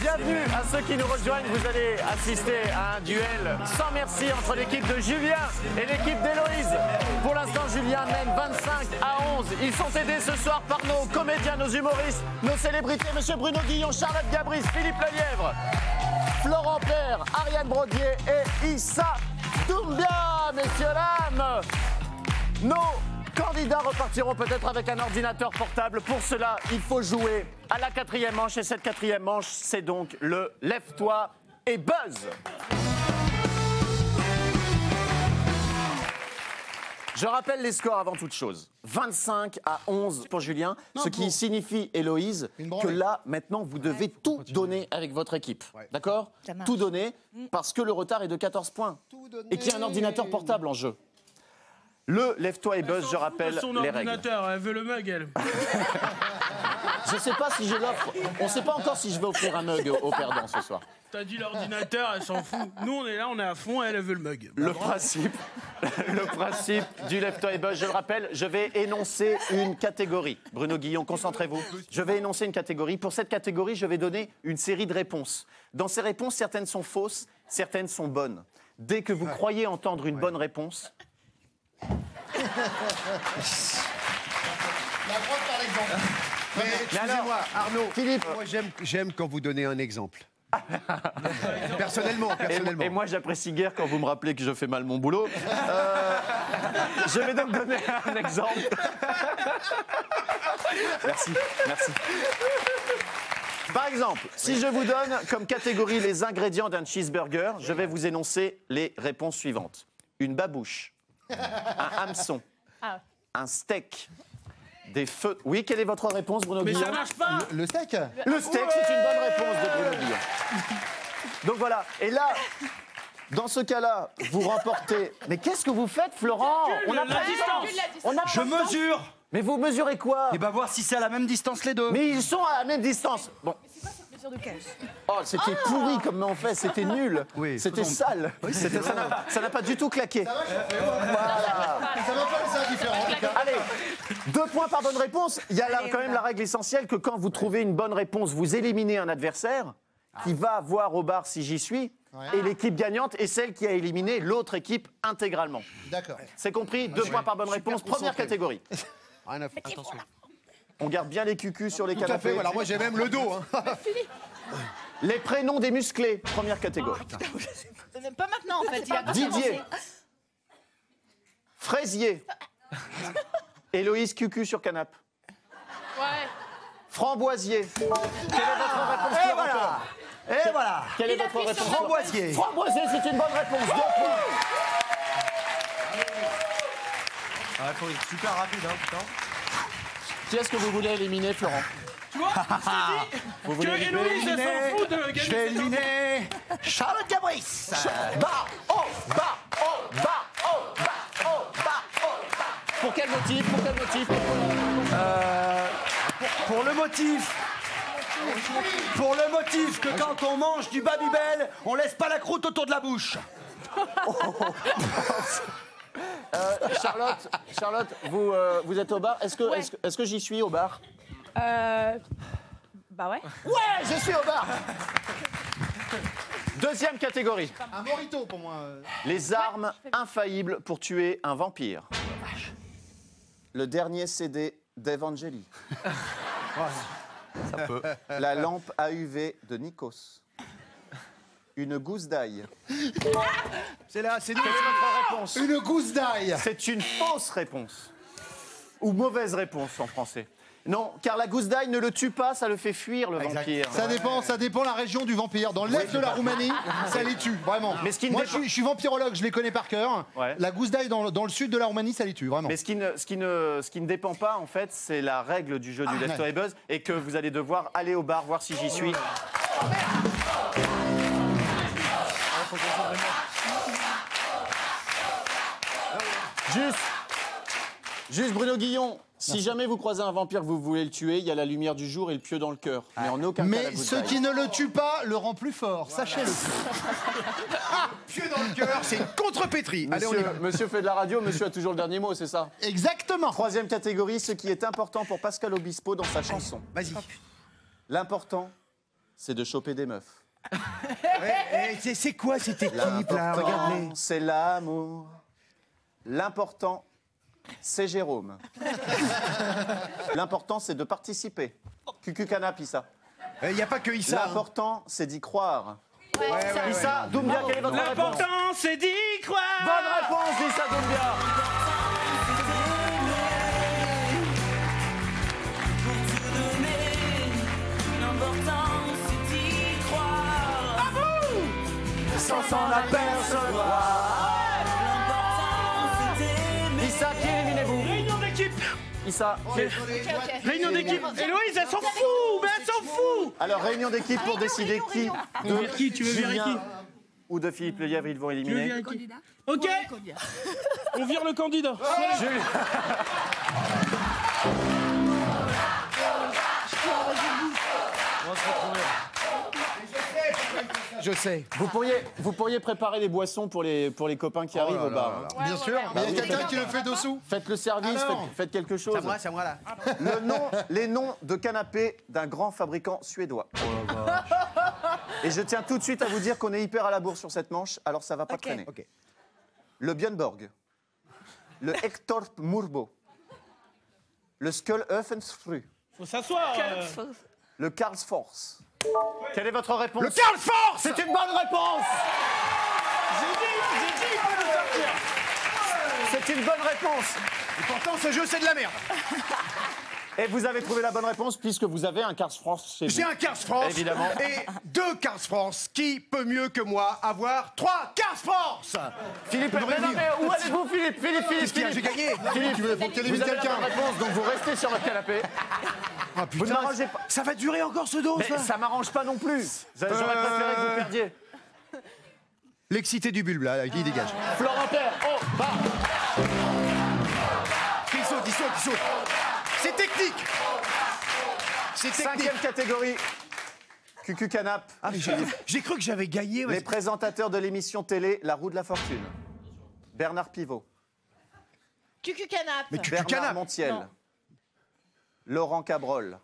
Bienvenue à ceux qui nous rejoignent. Vous allez assister à un duel sans merci entre l'équipe de Julien et l'équipe d'Héloïse. Pour l'instant, Julien mène 25 à 11. Ils sont aidés ce soir par nos comédiens, nos humoristes, nos célébrités, Monsieur Bruno Guillon, Charlotte Gabris, Philippe Lelièvre, Florent Père, Ariane Brodier et Issa Doumbia, messieurs, dames. Nos candidats repartiront peut-être avec un ordinateur portable. Pour cela, il faut jouer à la 4e manche. Et cette 4e manche, c'est donc le Lève-toi et Buzz. Je rappelle les scores avant toute chose. 25-11 pour Julien, ce qui signifie, Héloïse, que là, maintenant, vous devez tout donner avec votre équipe. D'accord ? Tout donner, parce que le retard est de 14 points. Et qu'il y a un ordinateur portable en jeu. Le Lève-toi et Buzz, je rappelle son les règles. ordinateur, elle veut le mug, elle. Je sais pas si je l'offre. On sait pas encore si je vais offrir un mug au perdant ce soir. T'as dit l'ordinateur, elle s'en fout. Nous, on est là, on est à fond, elle veut le mug. Le principe du Lève-toi et Buzz, je le rappelle, je vais énoncer une catégorie. Bruno Guillon, concentrez-vous. Je vais énoncer une catégorie. Pour cette catégorie, je vais donner une série de réponses. Dans ces réponses, certaines sont fausses, certaines sont bonnes. Dès que vous croyez entendre une bonne réponse... La droite par l'exemple. Mais excusez-moi, Arnaud, Philippe. moi j'aime quand vous donnez un exemple. Personnellement. Et moi, j'apprécie guère quand vous me rappelez que je fais mal mon boulot. Je vais donc donner un exemple. Merci. Par exemple, si je vous donne comme catégorie les ingrédients d'un cheeseburger, je vais vous énoncer les réponses suivantes. Une babouche, un hameçon, un steak, des feux... Oui, quelle est votre réponse, Bruno Guillon ? Mais ça marche pas. Le steak. Le steak, c'est une bonne réponse de Bruno Guillon. Donc voilà, et là, dans ce cas-là, vous remportez... Mais qu'est-ce que vous faites, Florent ? On n'a la pas de distance. On n'a Je pas de temps. mesure. Mais vous mesurez quoi ? Et bah voir si c'est à la même distance les deux. Mais ils sont à la même distance. Bon. Mesure de caisse. Oh, c'était pourri comme on fait, c'était nul. Oui, C'était sale. Ça n'a pas du tout claqué. Ça va pas laisser indifférent. Allez, 2 points par bonne réponse. Il y a Allez, quand on même va. la règle essentielle que quand vous trouvez une bonne réponse, vous éliminez un adversaire qui va voir au bar si j'y suis. Et l'équipe gagnante est celle qui a éliminé l'autre équipe intégralement. D'accord. C'est compris ? 2 points par bonne réponse. Première catégorie. Rien à foutre. Attention. On garde bien les cucus sur les Tout à canapés. fait. Alors moi j'ai même le dos. Hein. Les prénoms des musclés. Première catégorie. Même pas maintenant en fait. Il y a Didier. Fraisier. Héloïse Cucu sur canapé. Ouais. Framboisier. Quelle est votre réponse, Et Florent ? voilà. Et voilà. Quelle est votre réponse ? Framboisier. Framboisier, c'est une bonne réponse. 2 points. Il faut être super rapide, hein, putain. Qui est-ce que vous voulez éliminer, Florent ? Tu vois, je t'ai dit Vous que voulez Héloïse, elle s'en fout de gagner. Je vais éliminer Charlotte Gabris. Bas, oh, bas, oh, bas, oh, bas, oh, bas, oh, bas. Pour quel motif ? Pour le motif. Pour le motif que quand on mange du Babybel, on laisse pas la croûte autour de la bouche. Charlotte, vous êtes au bar. Est-ce que j'y suis au bar ? Bah ouais. Ouais, je suis au bar. Deuxième catégorie. Un morito pour moi. Les armes infaillibles pour tuer un vampire. Le dernier CD d'Evangeli. Ça peut. La lampe AUV de Nikos. Une gousse d'ail. C'est là, c'est nous. Quelle est votre réponse ? Une gousse d'ail. C'est une fausse réponse. Ou mauvaise réponse en français. Non, car la gousse d'ail ne le tue pas, ça le fait fuir, le vampire. Ça dépend la région du vampire. Dans l'est de la Roumanie, ça les tue, vraiment. Mais ce qui ne Moi, dépend- je suis vampirologue, je les connais par cœur. Ouais. La gousse d'ail dans le sud de la Roumanie, ça les tue, vraiment. Mais ce qui ne dépend pas, en fait, c'est la règle du jeu du Lève-toi et Buzz, et que vous allez devoir aller au bar, voir si j'y suis. Juste Bruno Guillon, si jamais vous croisez un vampire que vous voulez le tuer, il y a la lumière du jour et le pieu dans le cœur. Mais en aucun cas la Mais gousse ce d'ail. qui ne le tue pas le rend plus fort, sachez-le. Pied dans le cœur, c'est une contrepétrie. Allez, on y va. Monsieur fait de la radio, monsieur a toujours le dernier mot, c'est ça ? Exactement. Troisième catégorie, ce qui est important pour Pascal Obispo dans sa chanson. Vas-y. L'important, c'est de choper des meufs. C'est quoi cette équipe là? L'important, Regardez. c'est l'amour. L'important, c'est Jérôme. L'important, c'est de participer. Cucu Canap, Issa. Il n'y a pas que Issa. hein. L'important, c'est d'y croire. Ouais, Issa, Doumbia, quelle est votre réponse ? L'important, c'est d'y croire. Bonne réponse d'Issa Doumbia. s'en apercevoir. Issa, qui éliminez-vous? Réunion d'équipe. Issa, Réunion d'équipe. Héloïse, elle s'en fout, mais elle s'en fout. Alors, réunion d'équipe pour décider qui de Qui tu veux virer qui? Julien ou de Philippe Lelièvre ils vont Tu veux éliminer. virer qui? Ok. On vire le candidat. Julien. Je sais. Vous pourriez préparer les boissons pour les copains qui arrivent au bar. Bien sûr. Mais il y a quelqu'un qui le fait dessous. Faites le service, faites quelque chose. C'est à moi là. Les noms de canapés d'un grand fabricant suédois. Et je tiens tout de suite à vous dire qu'on est hyper à la bourre sur cette manche, alors ça va pas traîner. Ok. Le Björnborg, le Hector Murbo, le Skullöfensfru, Faut s'asseoir. le Karlsfors. Quelle est votre réponse? Le Karlsfors. C'est une bonne réponse. J'ai dit, il faut le sortir. C'est une bonne réponse. Et pourtant, ce jeu, c'est de la merde. Et vous avez trouvé la bonne réponse puisque vous avez un Karlsfors chez vous. J'ai un Karlsfors. Évidemment. Et 2 Karlsfors. Qui peut mieux que moi avoir 3 Karlsfors? Philippe, mais non, mais où allez-vous, Philippe? J'ai gagné. Philippe, Tu veux faut qu'elle élimine vous avez la quelqu'un. bonne réponse, donc vous restez sur votre canapé. Ah, Vous ne putain, m'arrangez pas. ça va durer encore ce dos, Mais ça. ça m'arrange pas non plus. J'aurais préféré que vous perdiez. L'excité du bulbe, là, qui dégage. Florent Père, oh, bah. Qui saute. C'est technique. C'est technique. 5e catégorie. Cucu Canap. Ah, mais j'ai cru que j'avais gagné. Les présentateurs de l'émission télé La Roue de la Fortune. Bernard Pivot. Cucu canap. Mais Cucu Bernard Canap. Montiel. Non. Laurent Cabrol.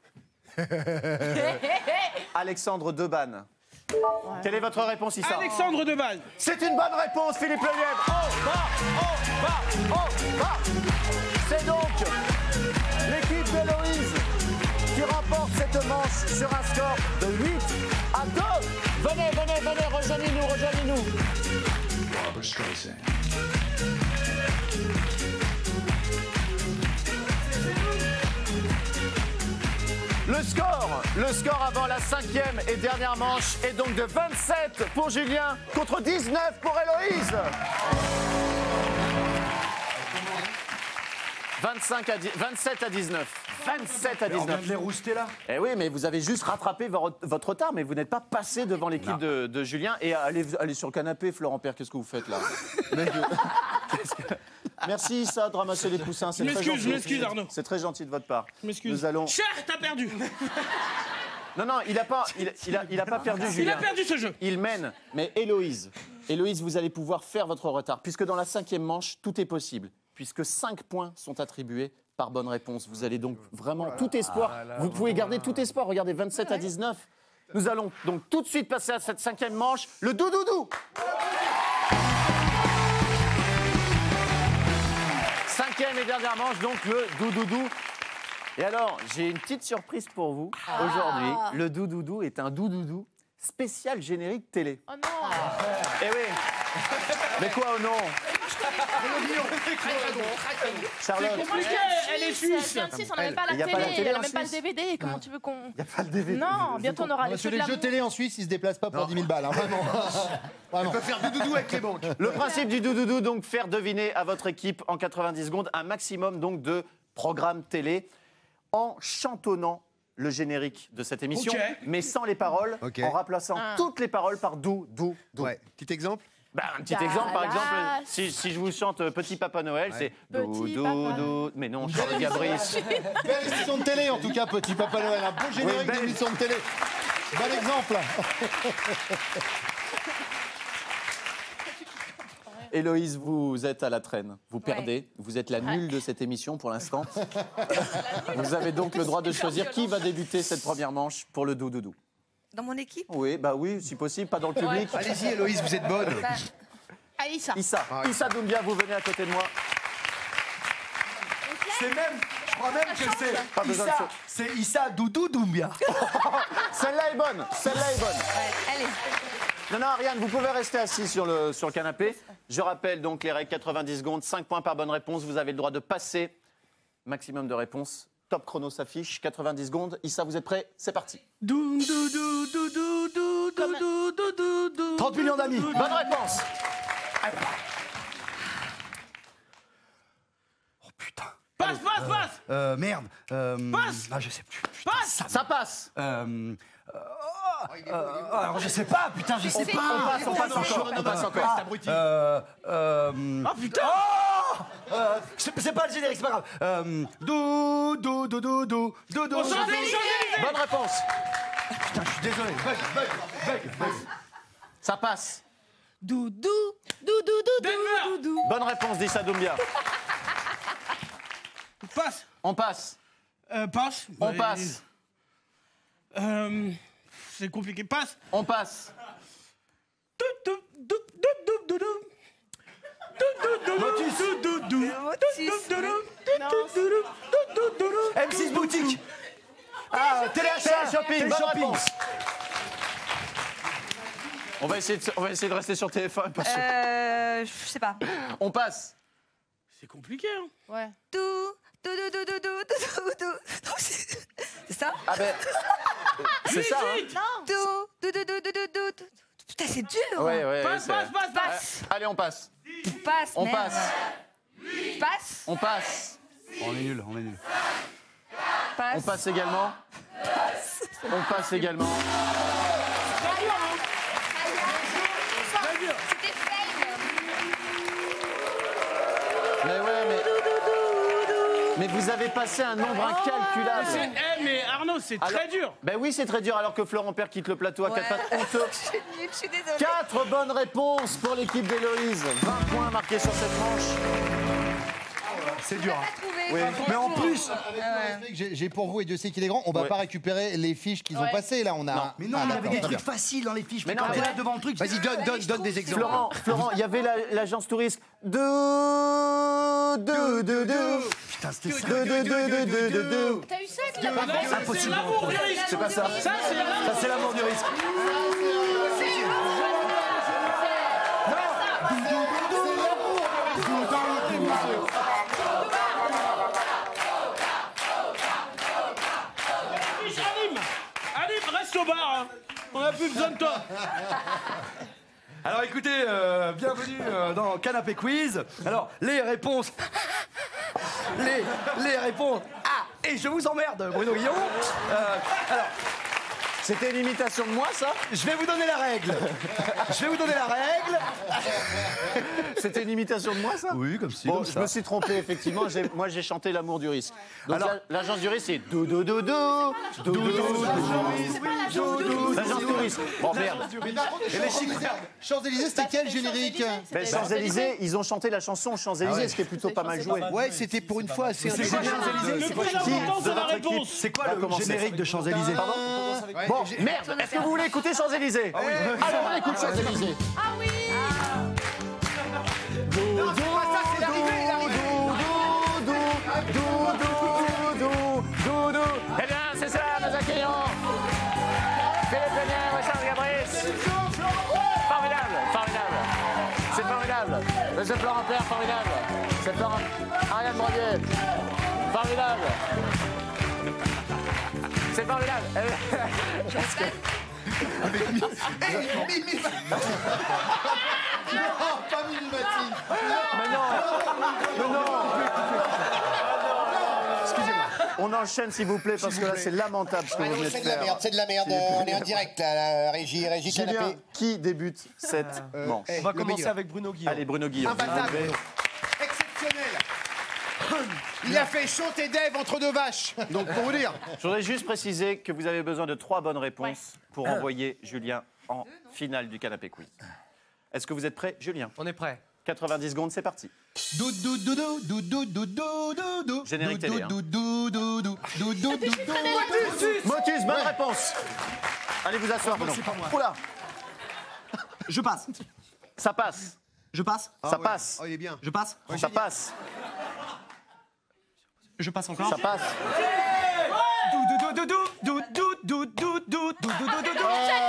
Alexandre Debanne. Quelle est votre réponse, Issa? Alexandre Deval. C'est une bonne réponse, Philippe Lelièvre. C'est donc l'équipe d'Héloïse qui remporte cette manche sur un score de 8-2. Venez, rejoignez-nous. Le score avant la 5e et dernière manche est donc de 27 pour Julien contre 19 pour Héloïse. 27 à 19. 27 à 19. les rouster là. Eh oui, mais vous avez juste rattrapé votre retard, mais vous n'êtes pas passé devant l'équipe de Julien. Et allez sur le canapé, Florent Père, qu'est-ce que vous faites là? Merci, Issa, de ramasser les poussins. Je m'excuse, Arnaud. C'est très gentil de votre part. Je m'excuse. Nous allons... Cher, t'as perdu. Non, il n'a pas perdu, Julien. Il a perdu ce jeu. Il mène. Mais Héloïse, vous allez pouvoir faire votre retard, puisque dans la 5e manche, tout est possible. Puisque 5 points sont attribués par bonne réponse. Vous allez donc vraiment tout espoir. Vous pouvez garder tout espoir. Regardez, 27 à 19. Nous allons donc tout de suite passer à cette 5e manche. Le doudoudou. 5e et dernière manche, donc le doudoudou. Et alors, j'ai une petite surprise pour vous. Aujourd'hui, le doudoudou est un doudoudou spécial générique télé. Oh non. Eh oui. Mais quoi, oh non? Charlotte. Compliqué, elle est suisse. 26, on n'a même pas la y a télé, pas la télé elle n'a en même pas le Suisse. DVD. Comment tu veux qu'on... Il n'y a pas le DVD. Non, bientôt on aura les Sur jeux de les jeux l'amour. télé en Suisse, ils se déplacent pas pour 10 000 balles, hein, vraiment. Vraiment. On peut faire doudou avec les banques. Le principe du doudoudou, donc faire deviner à votre équipe en 90 secondes un maximum donc de programmes télé en chantonnant le générique de cette émission, Ok. mais sans les paroles, Ok. en remplaçant toutes les paroles par dou. Ouais. Petit exemple. Bah, un petit exemple, par exemple, si je vous chante Petit Papa Noël, c'est dou, Petit dou, Papa. dou. Mais non, Charles Gabrice. Belle émission de télé, en tout cas, Petit Papa Noël. Un beau générique belle. d'émission de télé. Bon exemple. Héloïse, vous êtes à la traîne. Vous perdez. Vous êtes la nulle de cette émission pour l'instant. Vous avez donc le droit de choisir qui va débuter cette première manche pour le doudoudou. Dans mon équipe? Oui, bah oui, si possible, pas dans le public. Allez-y, Héloïse, vous êtes bonne. Aïssa. Issa Doumbia, vous venez à côté de moi. C'est même, je crois même que Pas c'est besoin de Issa, ça. c'est Issa Doudou Doumbia. Celle-là est bonne, celle-là est bonne. Ouais, allez. Non, Ariane, vous pouvez rester assis sur le canapé. Je rappelle donc les règles, 90 secondes, 5 points par bonne réponse. Vous avez le droit de passer. Maximum de réponses. Top chrono s'affiche, 90 secondes. Issa, vous êtes prêts? C'est parti. Dou, dou, dou, dou, dou, dou, dou. 30 millions d'amis. Bonne réponse. Oh putain. Passe, passe, passe. Merde. Passe. Ah, je sais plus. Ça passe. Alors, je sais pas, putain, je sais pas. On passe encore. Ah putain. C'est pas le générique, c'est pas grave. Dou. Bonne réponse. Putain, je suis désolé. Bug. Ça passe. Doudou. Denver. Bonne réponse d'Issa Doumbia. Passe. On passe. Passe. On passe. C'est compliqué. Passe. On passe. M6 Boutique. Ah, Téléachat. Shopping. Bonne réponse. On va essayer de rester sur TF1 parce que Je sais pas. on passe. C'est compliqué, hein. Ouais. C'est ça? Ah ben c'est ça. Hein. Putain, c'est dur. Ouais. Passe, c'est- passe, passe, passe. Allez, on passe. Passe. On merde. passe. Passe. On passe. On est nul. Passe. On passe également. On passe également. C'était fail. Mais ouais, mais vous avez passé un nombre incalculable. Mais Arnaud, c'est très dur. Ben oui, c'est très dur alors que Florent Père quitte le plateau à 4 pattes honteux. Je suis désolée. 4 bonnes réponses pour l'équipe d'Héloïse. 20 points marqués sur cette manche. C'est dur. Pas trouvé. Oui. Mais en plus. J'ai pour vous, et Dieu sait qu'il est grand, on va Ouais. pas récupérer les fiches qu'ils ont passées là. On a. Mais non, il y avait des trucs faciles dans les fiches. Mais non, quand mais- t'es là devant le truc, Vas-y, donne des exemples. Florent, il y avait l'agence touriste. Putain, c'était ça. T'as eu ça, tu l'as pas fait? C'est Impossible. l'amour du risque. C'est pas ça. Ça, c'est l'amour. Ça, c'est l'amour du risque. Alim, reste au bar. Hein. On a plus besoin de toi. Alors écoutez, bienvenue dans Canapé Quiz. Alors, les réponses. Les réponses. Ah, et je vous emmerde, Bruno Guillon. Alors, C'était une imitation de moi, ça? je vais vous donner la règle. C'était une imitation de moi, ça? Oui, comme si. Bon, je me suis trompé, effectivement. Moi, j'ai chanté l'amour du risque. Donc, Alors- l'agence du risque, c'est doudou. L'agence du risque. Bon, merde. Et les Champs-Élysées, c'était quel générique? Ben, Champs-Élysées, ils ont chanté la chanson Champs-Élysées, ce qui est plutôt pas mal joué. Ouais, c'était pour une fois assez C'est quoi Champs-Élysées? Le C'est quoi plus Champs-Élysées? important, c'est la votre équipe. réponse. C'est quoi On va le commencer. générique de Champs-Élysées? Bon, merde. Est-ce que vous voulez écouter Champs-Élysées? Alors, on écoute Champs-Élysées. Ah oui. Eh bien, c'est ça, nous accueillons Philippe Lénier, Richard Gabriel. Formidable. C'est formidable. Monsieur Florent Père, formidable. C'est Florent... Ariane Brodier. Formidable. C'est formidable. Non, pas Mimi Matine. Mais non. Excusez-moi. On enchaîne, s'il vous plaît, parce que là, c'est lamentable ce que vous venez de C'est de la faire. merde, c'est de la merde. On est en direct, là, la régie Julien, canapé. qui débute cette manche? On va commencer avec Bruno Guillon. Allez, Bruno Guillon. Imbattable. Exceptionnel. Il a fait chanter Dave entre deux vaches. Donc, pour vous dire. Je voudrais juste préciser que vous avez besoin de 3 bonnes réponses pour envoyer Julien en finale du Canapé Quiz. Est-ce que vous êtes prêt, Julien? On est prêt. 90 secondes, c'est parti. Générique télé, hein. Motus, bonne réponse. Allez vous asseoir, Bruno. Oula, Je passe. ça passe. Je passe. Ça passe. Oh, il est bien. Je passe. Ça passe. Je passe encore. Ça passe.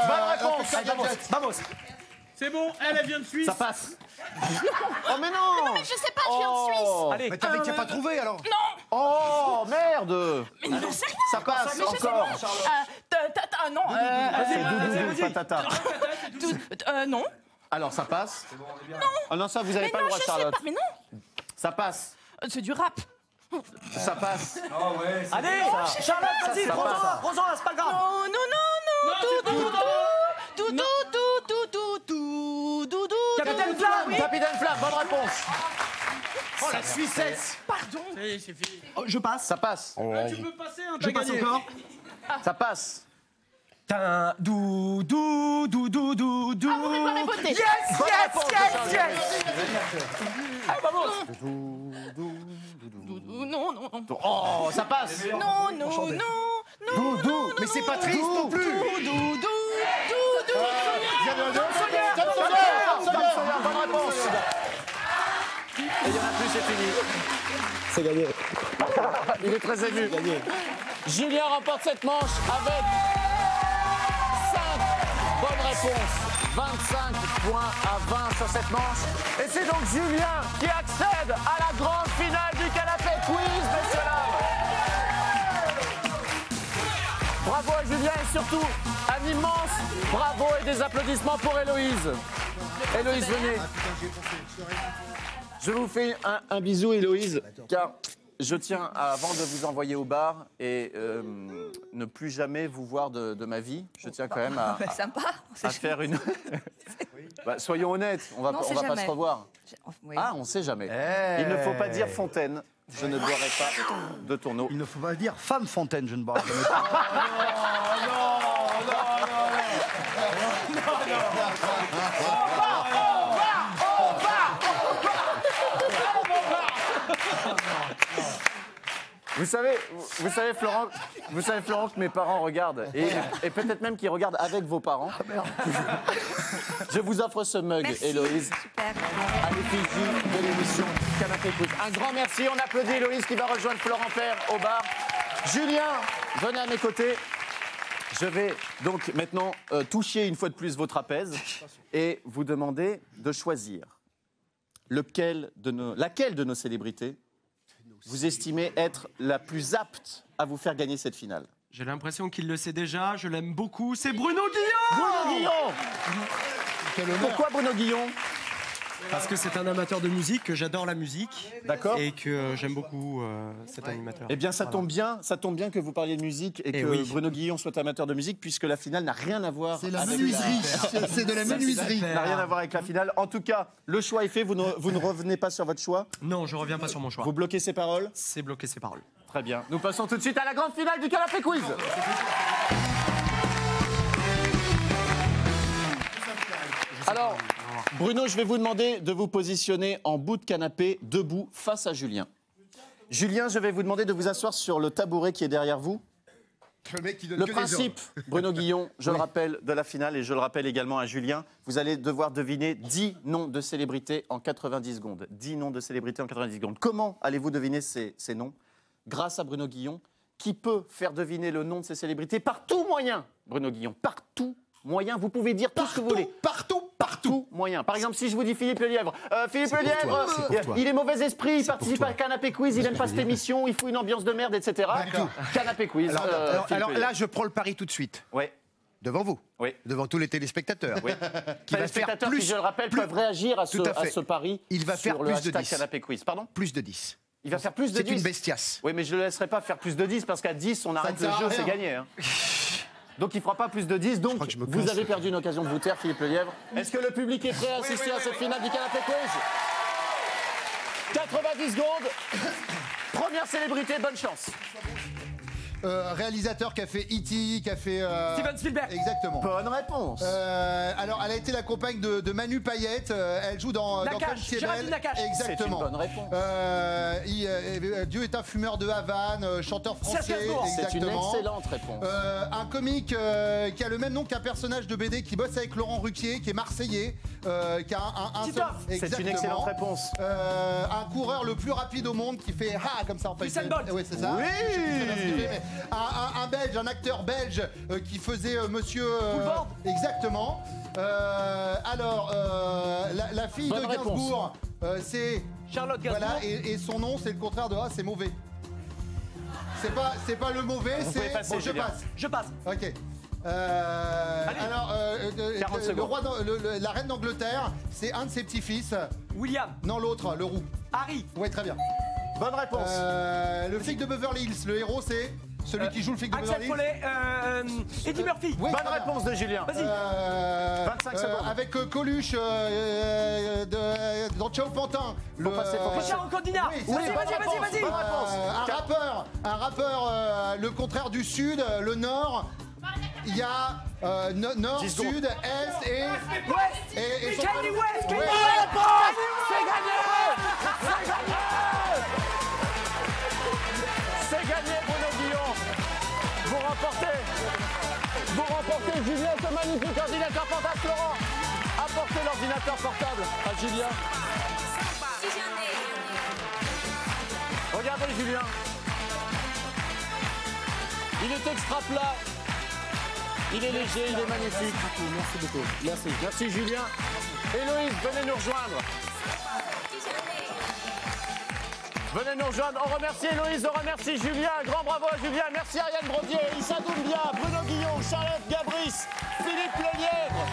Bonne réponse. Vamos. C'est bon, elle vient de Suisse. Ça passe. Oh mais non. Je sais pas, je viens de Suisse. Allez, Mais t'as pas trouvé alors? Oh merde. Mais non, c'est rien. Ça passe Mais je sais encore. pas. Non. Vas-y, vas-y. Patata. Non. Alors ça passe. Non. Oh non, ça vous avez Mais pas non, le droit, je sais Charlotte. pas, mais non. Ça passe. C'est du rap. Ça passe. Allez, Charlotte, vas-y, Ça passe. prends-en, c'est pas grave. Non, non, non, non. Capitaine Flamme. Capitaine Flamme, bonne réponse. Oh, la Suissesse. Pardon. Ça y est, c'est fini. Je passe. Ça passe. Tu peux passer, hein, Je t'as passe gagné. encore. Ça passe. Tin, dou, dou, dou, dou, dou, dou. Amour et gloire et beauté. Bonne réponse de Charles Ah, vamos. Non, non, non. Oh, ça passe. Non, non, non, non. Doudou. Mais c'est pas triste non plus. Bonne réponse. Et il y en a plus, c'est fini. C'est gagné. Il est très ému. Julien remporte cette manche avec 5 bonnes réponses. 25 points à 20 sur cette manche. Et c'est donc Julien qui accède à la grande finale du canapé quiz, messieurs dames. Bravo à Julien et surtout un immense bravo et des applaudissements pour Héloïse. Héloïse, venez. Je vous fais un bisou, Héloïse, car je tiens, avant de vous envoyer au bar et ne plus jamais vous voir de ma vie, je tiens quand même à faire une... Bah, soyons honnêtes, on va pas se revoir. Oui. Ah, on sait jamais. Il ne faut pas dire Fontaine, je ne boirai pas de ton eau. Il ne faut pas dire femme fontaine, je ne boirai pas. Vous savez, Florent, que mes parents regardent, et peut-être même qu'ils regardent avec vos parents. Je vous offre ce mug, Merci. Héloïse, Super. à l'effigie de l'émission Canapé Quiz. Un grand merci, on applaudit Héloïse qui va rejoindre Florent Père au bar. Julien, venez à mes côtés. Je vais donc maintenant toucher une fois de plus vos trapèzes et vous demander de choisir laquelle de nos célébrités vous estimez être la plus apte à vous faire gagner cette finale. J'ai l'impression qu'il le sait déjà, je l'aime beaucoup, c'est Bruno Guillon. Bruno Guillon. Pourquoi Bruno Guillon? Parce que c'est un amateur de musique, que j'adore la musique. D'accord. Et que j'aime beaucoup cet animateur. Eh bien, ça tombe bien que vous parliez de musique et que oui. Bruno Guillon soit amateur de musique, puisque la finale n'a rien à voir C'est la avec menuiserie. C'est de la menuiserie. n'a rien à voir avec la finale. En tout cas, le choix est fait. Vous ne revenez pas sur votre choix. Non, je reviens pas sur mon choix. Vous bloquez ses paroles. C'est bloquer ses paroles. Très bien. Nous passons tout de suite à la grande finale du Canapé Quiz. Alors, Bruno, je vais vous demander de vous positionner en bout de canapé, debout, face à Julien. Julien, je vais vous demander de vous asseoir sur le tabouret qui est derrière vous. Le mec qui donne Le que des principe, Bruno Guillon, je le rappelle, de la finale, et je le rappelle également à Julien, vous allez devoir deviner 10 noms de célébrités en 90 secondes. 10 noms de célébrités en 90 secondes. Comment allez-vous deviner ces noms? Grâce à Bruno Guillon, qui peut faire deviner le nom de ces célébrités par tout moyen. Bruno Guillon, par tout moyen, vous pouvez dire tout ce que vous voulez. Partout moyen. Par exemple, si je vous dis Philippe Lelièvre, Philippe Lelièvre, il est mauvais esprit, il participe à Canapé Quiz, il n'aime pas cette émission, il fout une ambiance de merde, etc. Canapé Quiz. Alors là, je prends le pari tout de suite. Oui. Devant vous. Oui. Devant tous les téléspectateurs. Oui. Qui Les va faire spectateurs plus, qui, je le rappelle, plus- peuvent réagir à Tout à fait. ce pari. Il va faire sur le plus de hashtag 10. Canapé Quiz. Pardon? Plus de 10. Il va faire plus de 10. C'est une bestiasse. Oui, mais je ne le laisserai pas faire plus de 10 parce qu'à 10, on arrête ne le sert à jeu, rien. c'est gagné. Hein. Donc il ne fera pas plus de 10. Donc crois que je me vous casse. avez perdu une occasion de vous taire, Philippe Lelièvre. Est-ce que le public est prêt à assister à cette finale du Canapé Quiz? 90 secondes. Première célébrité, bonne chance. Réalisateur qui a fait E.T., qui a fait... Steven Spielberg. Exactement. Bonne réponse. Alors, elle a été la compagne de Manu Payette. Elle joue dans Nakache, Comme c'est Géraldine belle. Nakache. Exactement. C'est une bonne réponse. Dieu est un fumeur de Havane, chanteur français. Gainsbourg. C'est une Exactement. excellente réponse. Un comique qui a le même nom qu'un personnage de BD qui bosse avec Laurent Ruquier, qui est marseillais, qui a un Titoff. seul- C'est une Exactement. excellente réponse. Un coureur le plus rapide au monde qui fait comme ça en fait. Usain Bolt. Oui, c'est ça. Oui. Je sais pas ce qu'il fait, mais un Belge, un acteur belge qui faisait Monsieur. Poulvord. Exactement. Alors la fille Bonne de réponse. Gainsbourg, c'est Charlotte Gainsbourg. voilà et son nom c'est le contraire de c'est mauvais. C'est pas le mauvais, Vous pouvez c'est passer, bon, je Julien. passe. Je passe. Ok. Alors, 40 le secondes. roi, la reine d'Angleterre, c'est un de ses petits-fils. William. Non, l'autre, le roux. Harry. Ouais, très bien. Bonne réponse. Le flic de Beverly Hills, le héros, c'est celui qui joue le flic de Axel Beverly Hills. Follet. Eddie Murphy. Oui, Bonne très bien. réponse de Julien. Vas-y. 25 secondes. Avec Coluche dans Ciao Pantin. Faut passer. Richard Cordina. Oui, Oui, Vas-y, bonne réponse, vas-y. bonne réponse. un rappeur, le contraire du sud, le nord. Il y a nord, 10 secondes. sud, est et son Kanye West. Kanye Ouais. West. C'est gagné. C'est gagné. C'est gagné, Bruno Guillon. Vous remportez, Julien, ce magnifique ordinateur portable. Florent, apportez l'ordinateur portable à Julien. Regardez Julien. Il est extra plat. Il est léger, il est magnifique. Merci beaucoup. Merci. Merci Julien. Héloïse, venez nous rejoindre. Venez nous rejoindre. On remercie Héloïse, on remercie Julien. Un grand bravo à Julien. Merci Ariane Brodier, Issa Doumbia, Bruno Guillon, Charlotte Gabris, Philippe Lelièvre.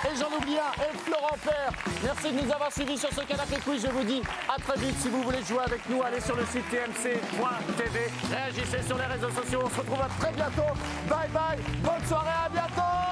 Et j'en oublie un, et Florent Père. Merci de nous avoir suivis sur ce canapé quiz. Je vous dis à très vite. Si vous voulez jouer avec nous, allez sur le site tmc.tv. Réagissez sur les réseaux sociaux. On se retrouve à très bientôt. Bye bye. Bonne soirée, à bientôt.